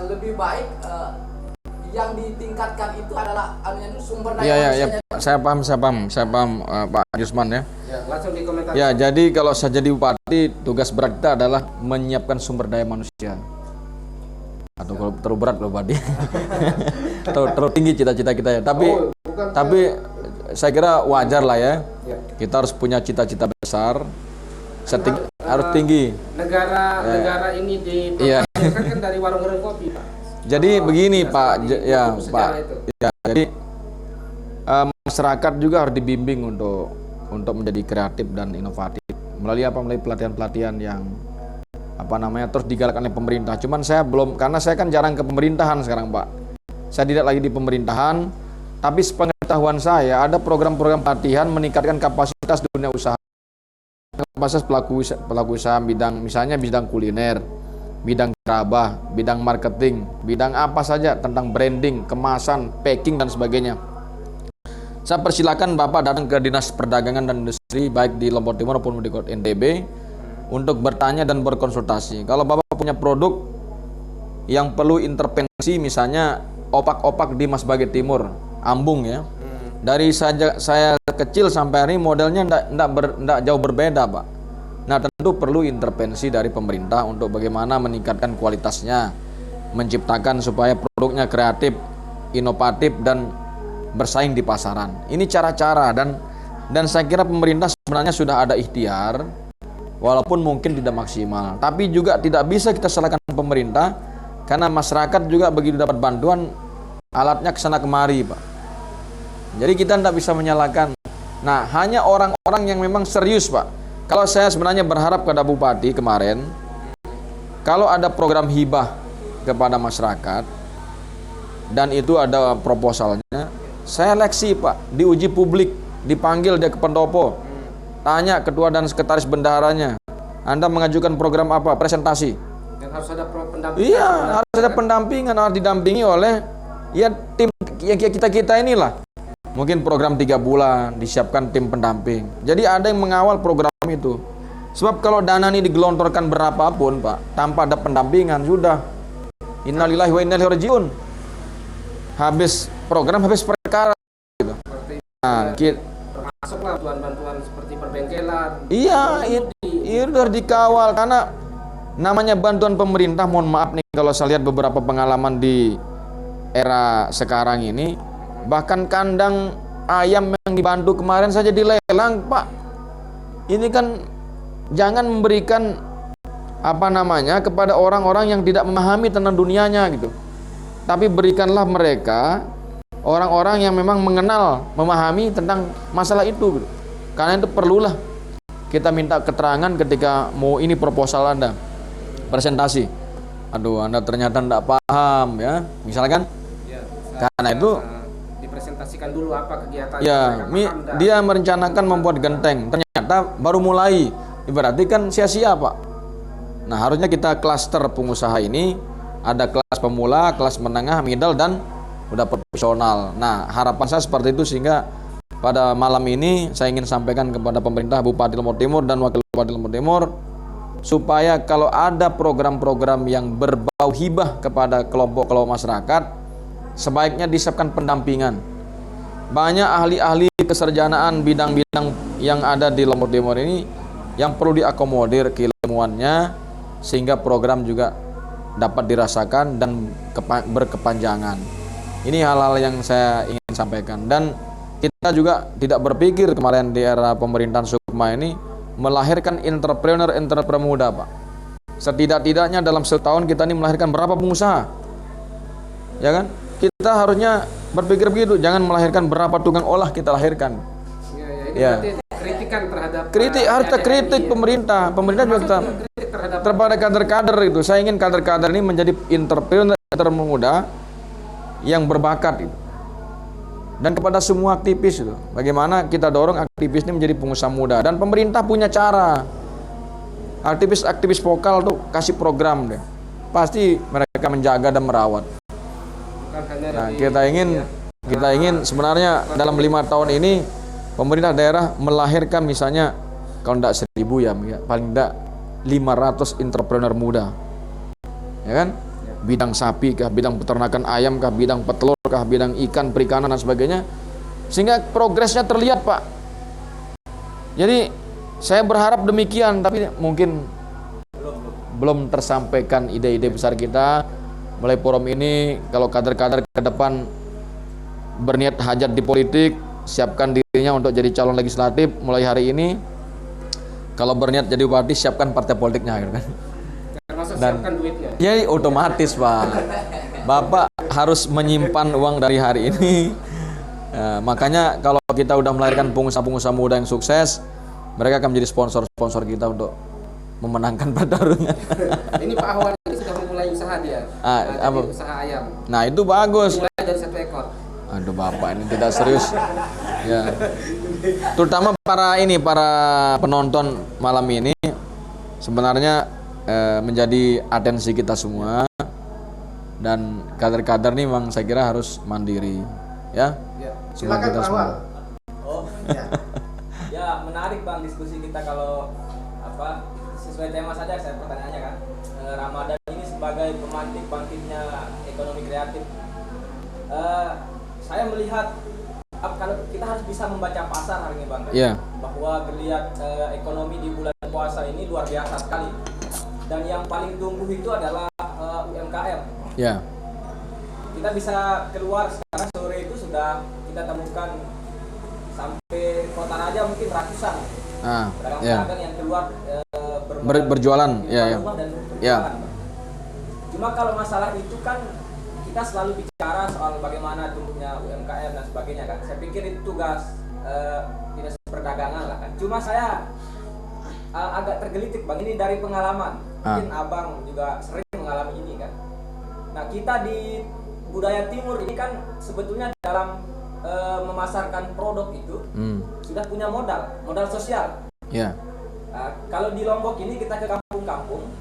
lebih baik yang ditingkatkan itu adalah sumber daya manusianya. Saya paham Pak Jusman ya. Ya, langsung dikomentari. Ya, jadi kalau saya jadi bupati, tugas berat kita adalah menyiapkan sumber daya manusia. Atau kalau terlalu berat loh bupati. terlalu tinggi cita-cita kita ya. Tapi saya kira wajar lah ya. Kita harus punya cita-cita besar. Harus tinggi. Negara ini kan dari warung-warung kopi, Pak. Jadi begini Pak, jadi masyarakat juga harus dibimbing untuk menjadi kreatif dan inovatif melalui pelatihan-pelatihan yang terus digalakkan oleh pemerintah. Cuman saya belum, karena saya kan jarang ke pemerintahan sekarang, Pak. Saya tidak lagi di pemerintahan, tapi sepengetahuan saya ada program-program pelatihan meningkatkan kapasitas dunia usaha. Kapasitas pelaku usaha bidang, misalnya bidang kuliner, bidang gerabah, bidang marketing, bidang apa saja tentang branding, kemasan, packing dan sebagainya. Saya persilakan Bapak datang ke Dinas Perdagangan dan Industri baik di Lombok Timur maupun di NTB untuk bertanya dan berkonsultasi. Kalau Bapak punya produk yang perlu intervensi, misalnya opak-opak di Mas Baget Timur, Ambung ya. Dari saya kecil sampai hari modelnya enggak jauh berbeda, Pak. Nah, tentu perlu intervensi dari pemerintah untuk bagaimana meningkatkan kualitasnya, menciptakan supaya produknya kreatif, inovatif dan bersaing di pasaran. Ini cara-cara dan saya kira pemerintah sebenarnya sudah ada ikhtiar walaupun mungkin tidak maksimal. Tapi juga tidak bisa kita salahkan pemerintah karena masyarakat juga begitu dapat bantuan alatnya kesana kemari, Pak. Jadi kita tidak bisa menyalahkan. Nah, hanya orang-orang yang memang serius, Pak. Kalau saya sebenarnya berharap kepada Bupati kemarin, kalau ada program hibah kepada masyarakat dan itu ada proposalnya, saya seleksi, Pak, diuji publik, dipanggil dia ke pendopo, tanya ketua dan sekretaris bendaharanya, Anda mengajukan program apa, presentasi. Dan harus ada pendampingan. Iya, harus ada pendampingan, harus didampingi oleh ya tim yang kita inilah. Mungkin program 3 bulan disiapkan tim pendamping. Jadi ada yang mengawal program itu. Sebab kalau dana ini digelontorkan berapapun, Pak, tanpa ada pendampingan sudah innalillahi wa inna ilaihi rajiun. Habis program, habis perkara gitu. Nah, termasuklah bantuan-bantuan seperti perbengkelan. Iya, itu harus dikawal karena namanya bantuan pemerintah. Mohon maaf nih kalau saya lihat beberapa pengalaman di era sekarang ini, bahkan kandang ayam yang dibantu kemarin saja dilelang, Pak. Ini kan jangan memberikan kepada orang-orang yang tidak memahami tentang dunianya gitu. Tapi berikanlah mereka orang-orang yang memang mengenal, memahami tentang masalah itu gitu. Karena itu perlulah kita minta keterangan ketika mau ini proposal Anda presentasi. Aduh, Anda ternyata tidak paham ya, misalkan ya, karena itu dipresentasikan dulu apa kegiatan ya, dia merencanakan membuat genteng, ternyata baru mulai, berarti kan sia-sia, Pak. Nah, harusnya kita klaster pengusaha ini ada kelas pemula, kelas menengah, middle, dan udah profesional. Nah, harapan saya seperti itu sehingga pada malam ini saya ingin sampaikan kepada pemerintah Bupati Lombok Timur dan Wakil Bupati Lombok Timur supaya kalau ada program-program yang berbau hibah kepada kelompok-kelompok masyarakat, sebaiknya disiapkan pendampingan. Banyak ahli-ahli keserjanaan bidang-bidang yang ada di Lombok Timur ini yang perlu diakomodir keilmuannya sehingga program juga dapat dirasakan dan berkepanjangan. Ini hal-hal yang saya ingin sampaikan. Dan kita juga tidak berpikir kemarin di era pemerintahan Sukma ini melahirkan entrepreneur muda, Pak. Setidak-tidaknya dalam setahun kita ini melahirkan berapa pengusaha, ya kan? Kita harusnya berpikir begitu, jangan melahirkan berapa tukang olah kita lahirkan. Ya. Kritikan terhadap kritik pemerintah juga kita terhadap kader-kader itu. Saya ingin kader-kader ini menjadi entrepreneur muda yang berbakat itu. Dan kepada semua aktivis itu, bagaimana kita dorong aktivis ini menjadi pengusaha muda. Dan pemerintah punya cara. Aktivis-aktivis vokal tuh kasih program deh. Pasti mereka menjaga dan merawat. Nah, kita ingin sebenarnya dalam 5 tahun ini pemerintah daerah melahirkan misalnya kalau tidak 1000 ya paling tidak 500 entrepreneur muda, ya kan? Bidang sapi kah, bidang peternakan ayam kah, bidang petelur kah, bidang ikan, perikanan dan sebagainya, sehingga progresnya terlihat, Pak. Jadi saya berharap demikian, tapi mungkin belum tersampaikan ide-ide besar kita. Mulai forum ini, kalau kader-kader ke depan berniat hajat di politik, siapkan dirinya untuk jadi calon legislatif mulai hari ini. Kalau berniat jadi bupati, siapkan partai politiknya gitu kan. Dan siapkan duitnya. Ya otomatis, Pak. Bapak harus menyimpan uang dari hari ini. Makanya kalau kita udah melahirkan pengusaha-pengusaha muda yang sukses, mereka akan menjadi sponsor kita untuk memenangkan pertarungan. Ini Pak Ahwan ini sudah memulai usaha dia. Apa? Usaha ayam. Nah itu bagus. Mulai dari 1 ekor. Aduh bapak ini tidak serius. Ya. Terutama para penonton malam ini sebenarnya menjadi atensi kita semua, dan kader-kader nih memang saya kira harus mandiri, ya. Silakan Pak Ahwan. Oh, Ya. ya menarik Bang diskusi kita kalau sesuai tema saja saya pertanyaannya kan. Ramadan ini sebagai pemantik bangkitnya ekonomi kreatif. Saya melihat kalau kita harus bisa membaca pasar hari ini Bang. Iya. Bahwa geliat ekonomi di bulan puasa ini luar biasa sekali. Dan yang paling tumbuh itu adalah UMKM. Ya. Kita bisa keluar sekarang sore itu sudah kita temukan sampai Kota Raja mungkin ratusan pedagang-pedagang yang keluar berjualan, ya. rumah dan berjualan. Ya. Cuma kalau masalah itu kan kita selalu bicara soal bagaimana tumbuhnya UMKM dan sebagainya kan. Saya pikir itu tugas dinas perdagangan lah kan. Cuma saya agak tergelitik Bang, ini dari pengalaman. Mungkin Abang juga sering mengalami ini kan. Nah kita di budaya timur ini kan sebetulnya dalam memasarkan produk itu sudah punya modal sosial. Ya. Kalau di Lombok ini kita ke kampung-kampung,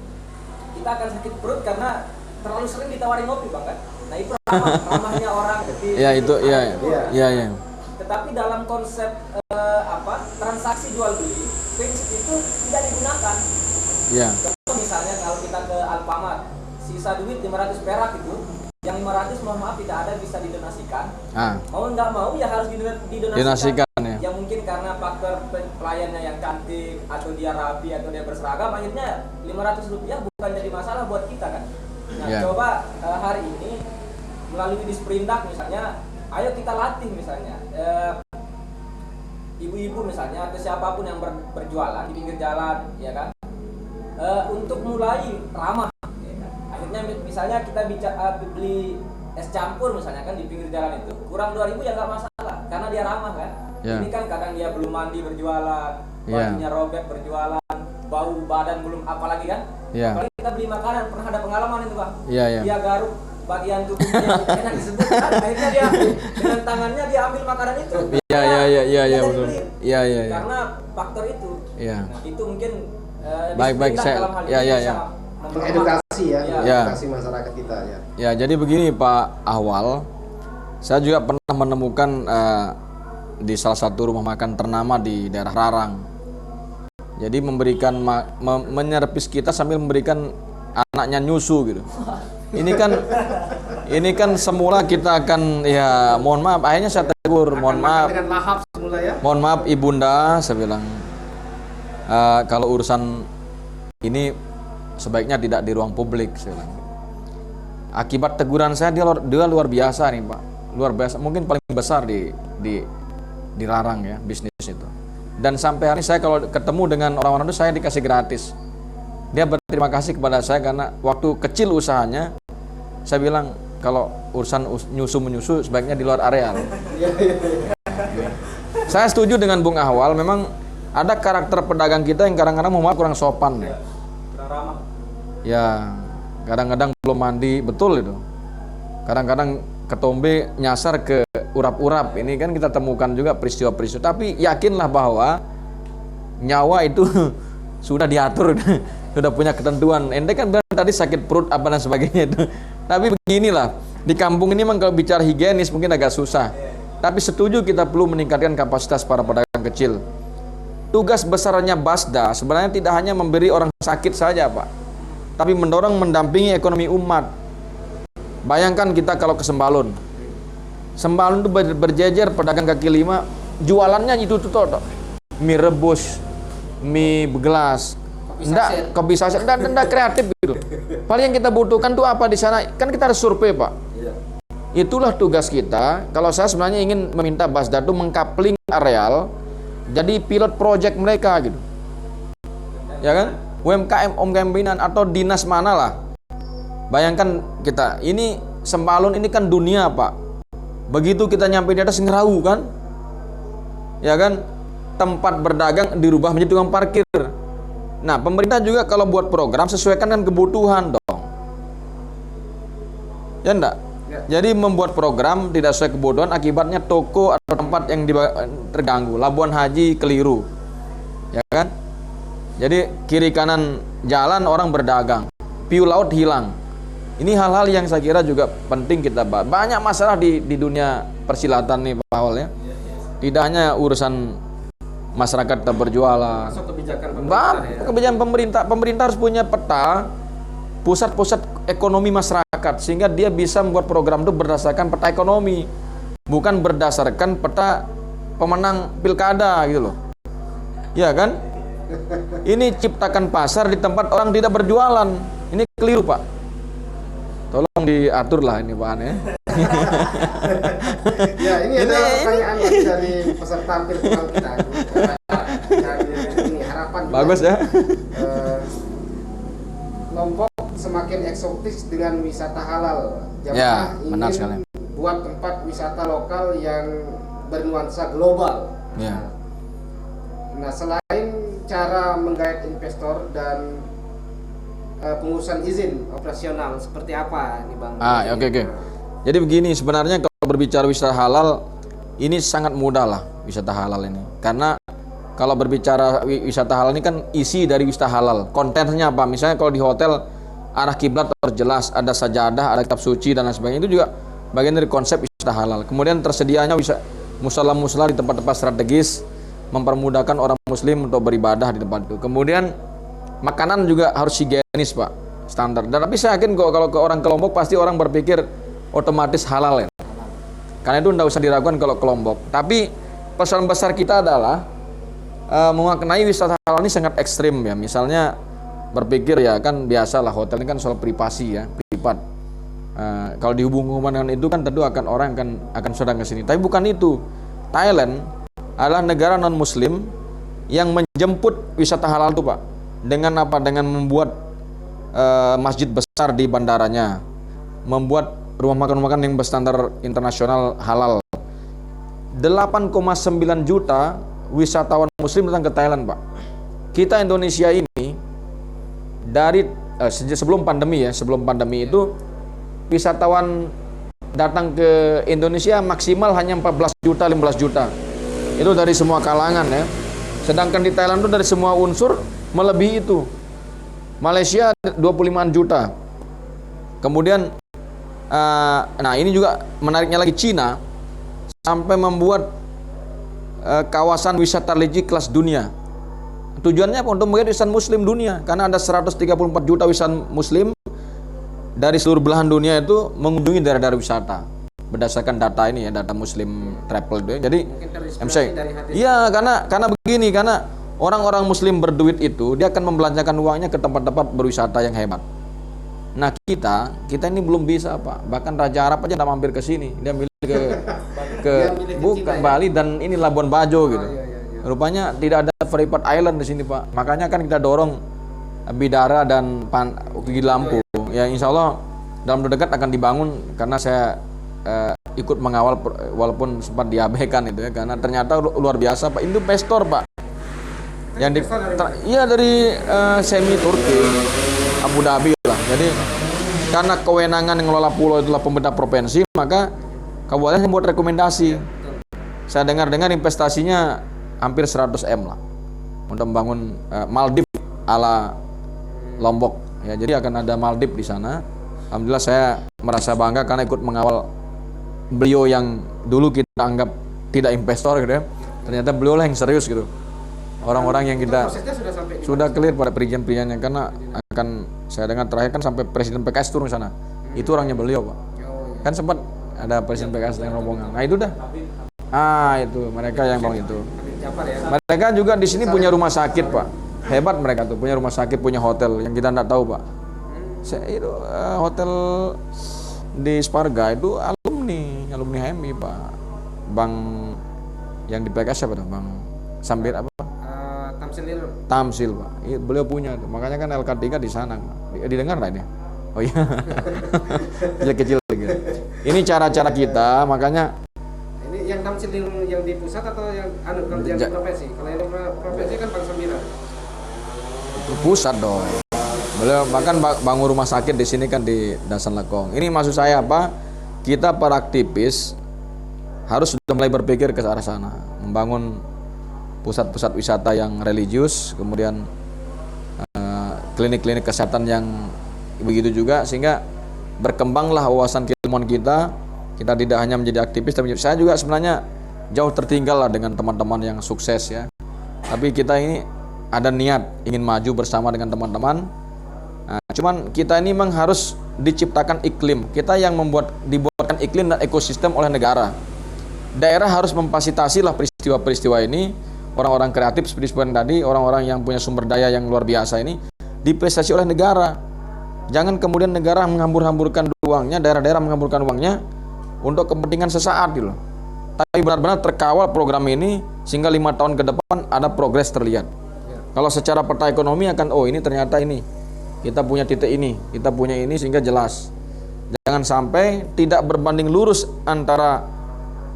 kita akan sakit perut karena terlalu sering ditawarin ngopi Bang kan. Nah itu ramahnya orang kecil. Ya itu, ya. Tetapi dalam konsep transaksi jual beli, prinsip itu tidak digunakan. Ya. Contoh misalnya kalau kita ke Alfamart, sisa duit 500 perak itu, yang 500 mohon maaf tidak ada bisa didonasikan. Mau nggak mau ya harus didonasikan. Ya. Ya mungkin karena faktor pelayannya yang cantik, atau dia rapi, atau dia berseragam, akhirnya 500 rupiah bukan jadi masalah buat kita kan. Nah coba hari ini melalui Disperindak misalnya, ayo kita latih misalnya ibu-ibu misalnya atau siapapun yang berjualan di pinggir jalan, ya kan, untuk mulai ramah. Akhirnya misalnya kita beli es campur misalnya kan di pinggir jalan itu kurang 2.000 ya nggak masalah karena dia ramah kan. Ini kan kadang dia belum mandi berjualan, bajunya robek berjualan, bau badan belum apalagi kan. Apalagi kita beli makanan, pernah ada pengalaman itu Bang. Dia garuk bagian tubuhnya yang enak disebut kan, akhirnya dia dengan tangannya dia ambil makanan itu. Iya betul. Iya. Karena faktor itu. Iya. Nah, itu mungkin baik saya edukasi edukasi masyarakat kita ya. Ya, jadi begini Pak Ahwal, saya juga pernah menemukan di salah satu rumah makan ternama di daerah Rarang. Jadi memberikan menyervis kita sambil memberikan anaknya nyusu gitu. Ini kan semula kita akan ya mohon maaf, akhirnya saya tegur, mohon maaf. Dengan lahap semula ya. Mohon maaf Ibunda, saya bilang kalau urusan ini sebaiknya tidak di ruang publik, saya bilang. Akibat teguran saya dia luar biasa nih Pak, luar biasa, mungkin paling besar di Rarang ya bisnis itu. Dan sampai hari ini saya kalau ketemu dengan orang-orang itu saya dikasih gratis. Dia berterima kasih kepada saya karena waktu kecil usahanya, saya bilang kalau urusan menyusu sebaiknya di luar areal. Saya setuju dengan Bung Ahwal, memang ada karakter pedagang kita yang kadang-kadang kurang sopan ya. Kurang ramah. Ya, kadang-kadang belum mandi, betul itu. Kadang-kadang ketombe nyasar ke urap-urap. Ini kan kita temukan juga peristiwa-peristiwa. Tapi yakinlah bahwa nyawa itu sudah diatur, sudah punya ketentuan. Ente kan bilang tadi sakit perut apa dan sebagainya itu. Tapi beginilah, di kampung ini memang kalau bicara higienis mungkin agak susah. Tapi setuju kita perlu meningkatkan kapasitas para pedagang kecil. Tugas besarnya Basda sebenarnya tidak hanya memberi orang sakit saja Pak, tapi mendorong mendampingi ekonomi umat. Bayangkan kita kalau ke Sembalun itu berjejer pedagang kaki lima, jualannya itu tuh mie rebus, mie begelas, kopi saset, enggak kreatif gitu. Paling yang kita butuhkan tuh apa di sana? Kan kita harus survei Pak. Itulah tugas kita. Kalau saya sebenarnya ingin meminta Basda itu mengkapling areal jadi pilot project mereka gitu. Ya kan? UMKM binaan atau dinas mana lah. Bayangkan kita, ini Sembalun ini kan dunia Pak. Begitu kita nyampe di atas Ngerau kan, ya kan, tempat berdagang dirubah menjadi tukang parkir. Nah, pemerintah juga kalau buat program sesuaikan dengan kebutuhan dong. Ya enggak? Ya. Jadi membuat program tidak sesuai kebutuhan akibatnya toko atau tempat yang terganggu. Labuan Haji keliru. Ya kan? Jadi kiri kanan jalan orang berdagang. Piu laut hilang. Ini hal-hal yang saya kira juga penting kita bahas. Banyak masalah di dunia persilatan nih Pak Awal ya. Tidak hanya urusan masyarakat tak berjualan. Masuk kebijakan pemerintah ya. Kebijakan pemerintah harus punya peta pusat-pusat ekonomi masyarakat sehingga dia bisa membuat program itu berdasarkan peta ekonomi, bukan berdasarkan peta pemenang pilkada gitu loh. Ya kan? Ini ciptakan pasar di tempat orang tidak berjualan. Ini keliru, Pak. Tolong diatur lah ini Pak Ane. Ya, ini ada pertanyaan lagi dari peserta virtual kita. Ini harapan juga. Bagus ya. Lombok semakin eksotis dengan wisata halal. Ya, Jamaah benar ingin sekali. buat tempat wisata lokal yang bernuansa global. Ya. Nah, selain cara menggait investor dan pengurusan izin operasional seperti apa ini Bang? Oke. Jadi begini, sebenarnya kalau berbicara wisata halal ini sangat mudah lah wisata halal ini. Karena kalau berbicara wisata halal ini kan isi dari wisata halal. Kontennya apa? Misalnya kalau di hotel arah kiblat harus jelas, ada sajadah, ada kitab suci dan lain sebagainya. Itu juga bagian dari konsep wisata halal. Kemudian tersedianya musala-musala di tempat-tempat strategis mempermudahkan orang muslim untuk beribadah di tempat itu. Kemudian makanan juga harus higienis Pak, standar. Dan tapi saya yakin kalau ke orang ke Lombok pasti orang berpikir otomatis halal ya. Karena itu tidak usah diragukan kalau ke Lombok. Tapi persoalan besar kita adalah memaknai wisata halal ini sangat ekstrim ya. Misalnya berpikir ya kan biasalah hotel ini kan soal privasi ya, privat. Kalau dihubung-hubungkan dengan itu kan tentu orang akan sedang ke sini. Tapi bukan itu. Thailand adalah negara non muslim yang menjemput wisata halal itu Pak. Dengan apa? Dengan membuat masjid besar di bandaranya, membuat rumah makan yang berstandar internasional halal. 8,9 juta wisatawan muslim datang ke Thailand Pak. Kita Indonesia ini dari sejak sebelum pandemi itu wisatawan datang ke Indonesia maksimal hanya 14 juta 15 juta. Itu dari semua kalangan ya. Sedangkan di Thailand itu dari semua unsur melebihi itu. Malaysia 25 juta. Kemudian nah ini juga menariknya lagi, Cina sampai membuat kawasan wisata religi kelas dunia. Tujuannya apa? Untuk menggait wisatawan muslim dunia. Karena ada 134 juta wisatawan muslim dari seluruh belahan dunia itu mengunjungi daerah-daerah wisata. Berdasarkan data ini ya, data Muslim Travel itu ya. Jadi iya, karena begini, karena orang-orang muslim berduit itu dia akan membelanjakan uangnya ke tempat-tempat berwisata yang hebat. Nah, kita ini belum bisa Pak. Bahkan Raja Arab aja udah mampir ke sini. Dia milih bukan Bali dan ini Labuan Bajo gitu. Rupanya tidak ada private island di sini Pak. Makanya kan kita dorong Bidara dan Gigi Lampu. Ya insya Allah dalam waktu dekat akan dibangun, karena saya ikut mengawal walaupun sempat diabaikan itu ya, karena ternyata luar biasa Pak. Itu investor Pak. Yang dari semi Turki, Abu Dhabi lah. Jadi karena kewenangan yang mengelola pulau itulah pemerintah provinsi, maka kabupaten membuat rekomendasi. Saya dengar investasinya hampir 100 M lah untuk membangun Maldives ala Lombok. Ya, jadi akan ada Maldives di sana. Alhamdulillah saya merasa bangga karena ikut mengawal beliau yang dulu kita anggap tidak investor gitu ya. Ternyata beliau lah yang serius gitu. Orang-orang yang kita sudah clear pada perizinan-perizinannya, karena akan saya dengar terakhir kan sampai presiden PKS turun sana. Itu orangnya beliau Pak. Kan sempat ada presiden PKS dengan rombongan. Nah itu dah. Itu mereka yang bangun itu. Mereka juga di sini punya rumah sakit Pak. Hebat mereka tuh, punya rumah sakit, punya hotel yang kita tidak tahu Pak. Itu hotel di Sparga itu alumni HMI Pak. Bang yang di PKS siapa tuh? Bang Sambir apa? Tamsil Pak. Beliau punya tuh. Makanya kan LK3 di sana. Didengar lah ini. Oh iya. Kecil-kecil gitu. Ini cara-cara kita, makanya ini yang Tamsil yang di pusat atau yang di provinsi? Kalau yang di provinsi kan Bang Sambira. Pusat dong. Beliau bahkan bangun rumah sakit di sini kan di Dasan Lekong. Ini maksud saya apa? Kita para aktivis harus sudah mulai berpikir ke arah sana, membangun pusat-pusat wisata yang religius, kemudian klinik-klinik kesehatan yang begitu juga, sehingga berkembanglah wawasan keilmuan kita. Kita tidak hanya menjadi aktivis, tapi saya juga sebenarnya jauh tertinggal lah dengan teman-teman yang sukses ya. Tapi kita ini ada niat ingin maju bersama dengan teman-teman. Nah, cuman kita ini memang harus diciptakan iklim. Kita yang dibuatkan iklim dan ekosistem oleh negara. Daerah harus memfasilitasi lah peristiwa-peristiwa ini. Orang-orang kreatif seperti yang tadi, orang-orang yang punya sumber daya yang luar biasa ini difasilitasi oleh negara. Jangan kemudian negara menghambur-hamburkan uangnya, daerah-daerah menghamburkan uangnya untuk kepentingan sesaat gitu. Tapi benar-benar terkawal program ini sehingga 5 tahun ke depan ada progres terlihat. Kalau secara peta ekonomi akan, oh ini ternyata ini, kita punya titik ini, kita punya ini, sehingga jelas. Jangan sampai tidak berbanding lurus antara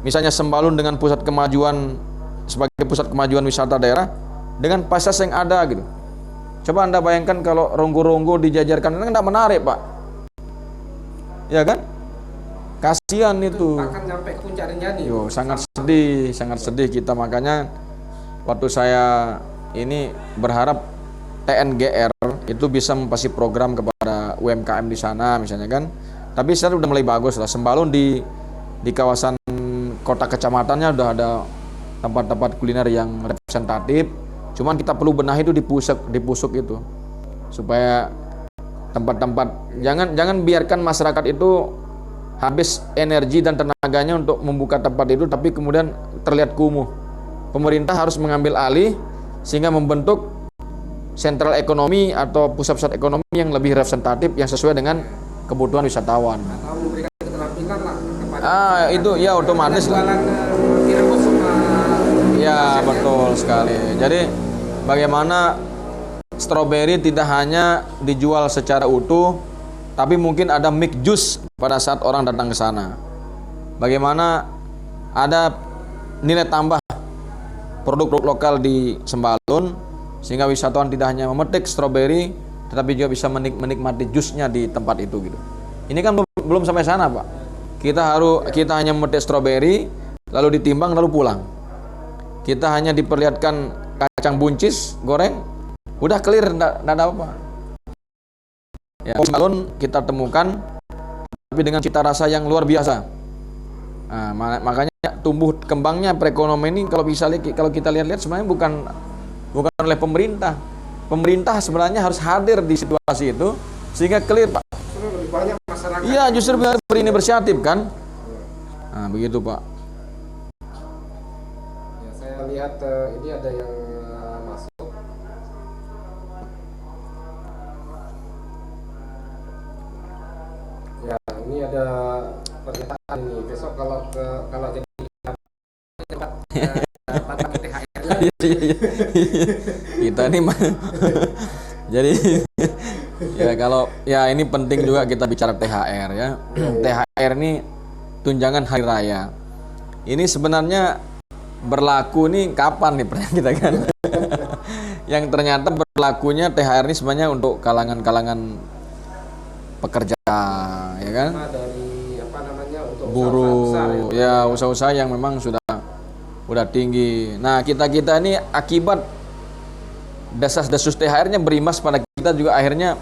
misalnya Sembalun dengan pusat kemajuan sebagai pusat kemajuan wisata daerah dengan fasilitas yang ada gitu. Coba Anda bayangkan kalau ronggo-ronggo dijajarkan, itu tidak menarik Pak. Ya kan? Kasihan itu. Akan sampai ke puncaknya nih. Yo, sangat sedih kita. Makanya waktu saya ini berharap TNGR itu bisa memfasilitasi program kepada UMKM di sana misalnya kan. Tapi sekarang udah mulai bagus lah. Sembalun di kawasan kota kecamatannya udah ada tempat-tempat kuliner yang representatif. Cuman kita perlu benahi itu di pusuk itu. Supaya tempat-tempat jangan biarkan masyarakat itu habis energi dan tenaganya untuk membuka tempat itu tapi kemudian terlihat kumuh. Pemerintah harus mengambil alih sehingga membentuk sentral ekonomi atau pusat-pusat ekonomi yang lebih representatif yang sesuai dengan kebutuhan wisatawan. Atau memberikan keterampilan lah kepada itu ya otomatis lah. Direbus sama Ya betul sekali. Jadi bagaimana stroberi tidak hanya dijual secara utuh, tapi mungkin ada mix juice pada saat orang datang ke sana. Bagaimana ada nilai tambah produk lokal di Sembalun sehingga wisatawan tidak hanya memetik stroberi tetapi juga bisa menikmati jusnya di tempat itu gitu. Ini kan belum sampai sana, Pak. Kita hanya memetik stroberi lalu ditimbang lalu pulang. Kita hanya diperlihatkan kacang buncis goreng, udah clear, enggak ada apa. Ya, Sembalun kita temukan tapi dengan cita rasa yang luar biasa. Nah, makanya tumbuh kembangnya perekonomian ini kalau kita lihat sebenarnya bukan oleh pemerintah. Pemerintah sebenarnya harus hadir di situasi itu sehingga clear, Pak. lebih banyak masyarakat. Iya, justru berinisiatif kan. Nah, begitu, Pak. Ya, saya lihat ini ada yang masuk. Ya, ini ada pernyataan ini. Besok kalau jadi dapat THR. Kita ini jadi ya kalau ya ini penting juga kita bicara THR ya. THR ini tunjangan hari raya. Ini sebenarnya berlaku nih kapan nih pertanyaan kita kan? Yang ternyata berlakunya THR ini sebenarnya untuk kalangan-kalangan pekerja ya kan? Dari apa namanya untuk buruh usaha besar, ya usaha-usaha yang memang sudah tinggi. Nah, kita ini akibat desas-desus THR-nya berimbas pada kita juga akhirnya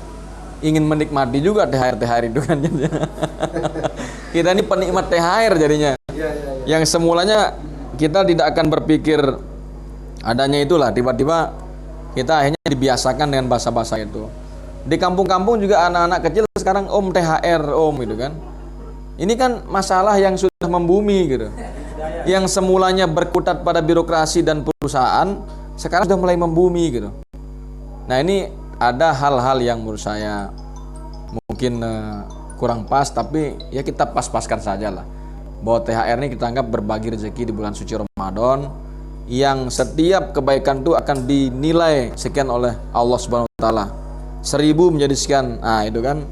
ingin menikmati juga THR itu kan. Kita ini penikmat THR jadinya. Ya. Yang semulanya kita tidak akan berpikir adanya itulah, tiba-tiba kita akhirnya dibiasakan dengan bahasa-bahasa itu. Di kampung-kampung juga anak-anak kecil sekarang om THR, om gitu kan. Ini kan masalah yang sudah membumi gitu. Yang semulanya berkutat pada birokrasi dan perusahaan, sekarang sudah mulai membumi gitu. Nah, ini ada hal-hal yang menurut saya mungkin kurang pas, tapi ya kita pas-paskan saja lah. Bahwa THR ini kita anggap berbagi rezeki di bulan suci Ramadan, yang setiap kebaikan itu akan dinilai sekian oleh Allah Subhanahu wa taala. 1000 menjadi sekian. Nah, itu kan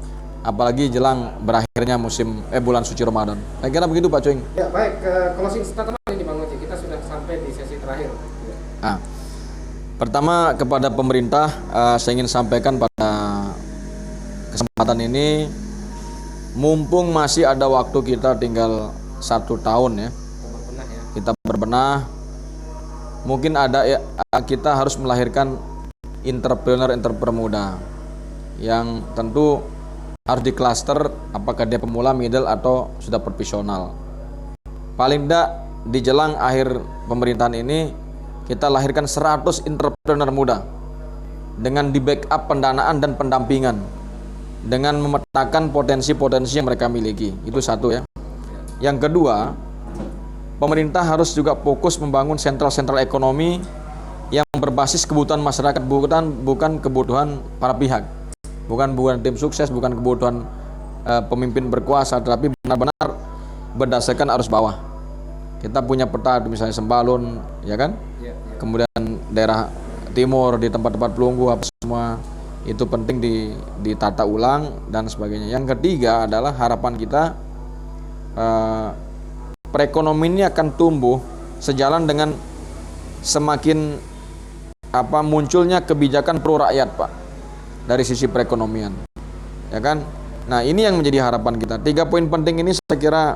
apalagi jelang berakhirnya bulan suci Ramadan. Saya kira begitu, Pak Cuing. Ya, baik, closing statement ini Bang Oci. Kita sudah sampai di sesi terakhir. Nah, Pertama kepada pemerintah, saya ingin sampaikan pada kesempatan ini, mumpung masih ada waktu, kita tinggal 1 tahun ya, kita berbenah. Mungkin ada ya, kita harus melahirkan entrepreneur muda yang tentu harus di klaster, apakah dia pemula, middle, atau sudah profesional. Paling tidak di jelang akhir pemerintahan ini kita lahirkan 100 entrepreneur muda dengan di backup pendanaan dan pendampingan, dengan memetakan potensi-potensi yang mereka miliki. Itu satu ya. Yang kedua, pemerintah harus juga fokus membangun sentral-sentral ekonomi yang berbasis kebutuhan masyarakat, bukan kebutuhan para pihak, bukan tim sukses, bukan kebutuhan pemimpin berkuasa, tetapi benar-benar berdasarkan arus bawah. Kita punya peta misalnya Sembalun, ya kan? Kemudian daerah timur di tempat-tempat pelunggu apa semua itu penting ditata ulang dan sebagainya. Yang ketiga adalah harapan kita perekonomian ini akan tumbuh sejalan dengan semakin munculnya kebijakan pro rakyat, Pak, dari sisi perekonomian, ya kan? Nah, ini yang menjadi harapan kita. 3 poin penting ini saya kira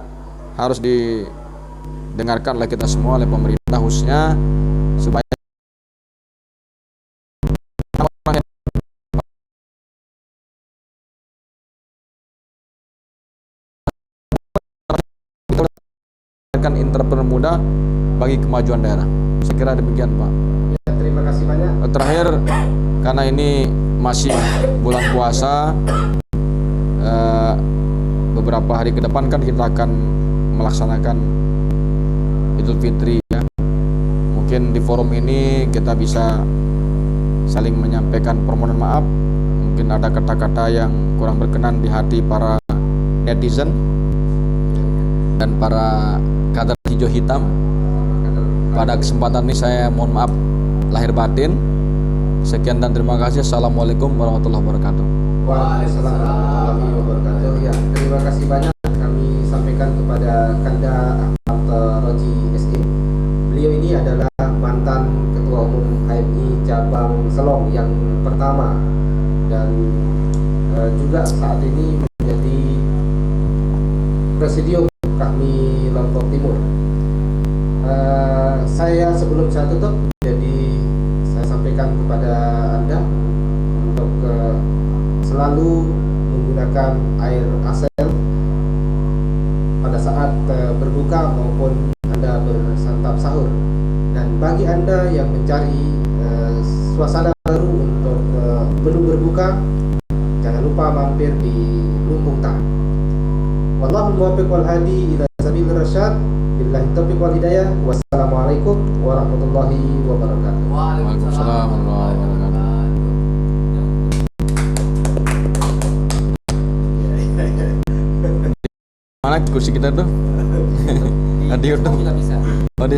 harus didengarkan oleh kita semua, oleh pemerintah khususnya, supaya entrepreneur muda bagi kemajuan daerah. Saya kira demikian, Pak. Ya, terima kasih banyak. Terakhir, karena ini masih bulan puasa, beberapa hari ke depan kan kita akan melaksanakan Idul Fitri ya. Mungkin di forum ini kita bisa saling menyampaikan permohonan maaf. Mungkin ada kata-kata yang kurang berkenan di hati para netizen dan para kader hijau hitam. Pada kesempatan ini saya mohon maaf lahir batin. Sekian dan terima kasih. Assalamualaikum warahmatullahi wabarakatuh. Waalaikumsalam warahmatullahi wabarakatuh. Ya, terima kasih banyak kami sampaikan kepada Kanda Ahmad Roji SE. Beliau ini adalah mantan Ketua Umum HMI Cabang Selong yang pertama dan juga saat ini menjadi Presidium kami Lombok Timur. Saya sebelum saya tutup, jadi saya sampaikan kepada Anda untuk selalu menggunakan air asel pada saat berbuka maupun Anda bersantap sahur. Dan bagi Anda yang mencari suasana baru untuk menu berbuka, jangan lupa mampir di Lumbung Tang. Wallahul muwaffiq wal hadi ila sabilir rasyad. Billahi taufiq wal hidayah. Wassalamualaikum warahmatullahi wabarakatuh. Waalaikumsalam warahmatullahi wabarakatuh. Mana kursi kita tuh? Radio tuh. Kita bisa.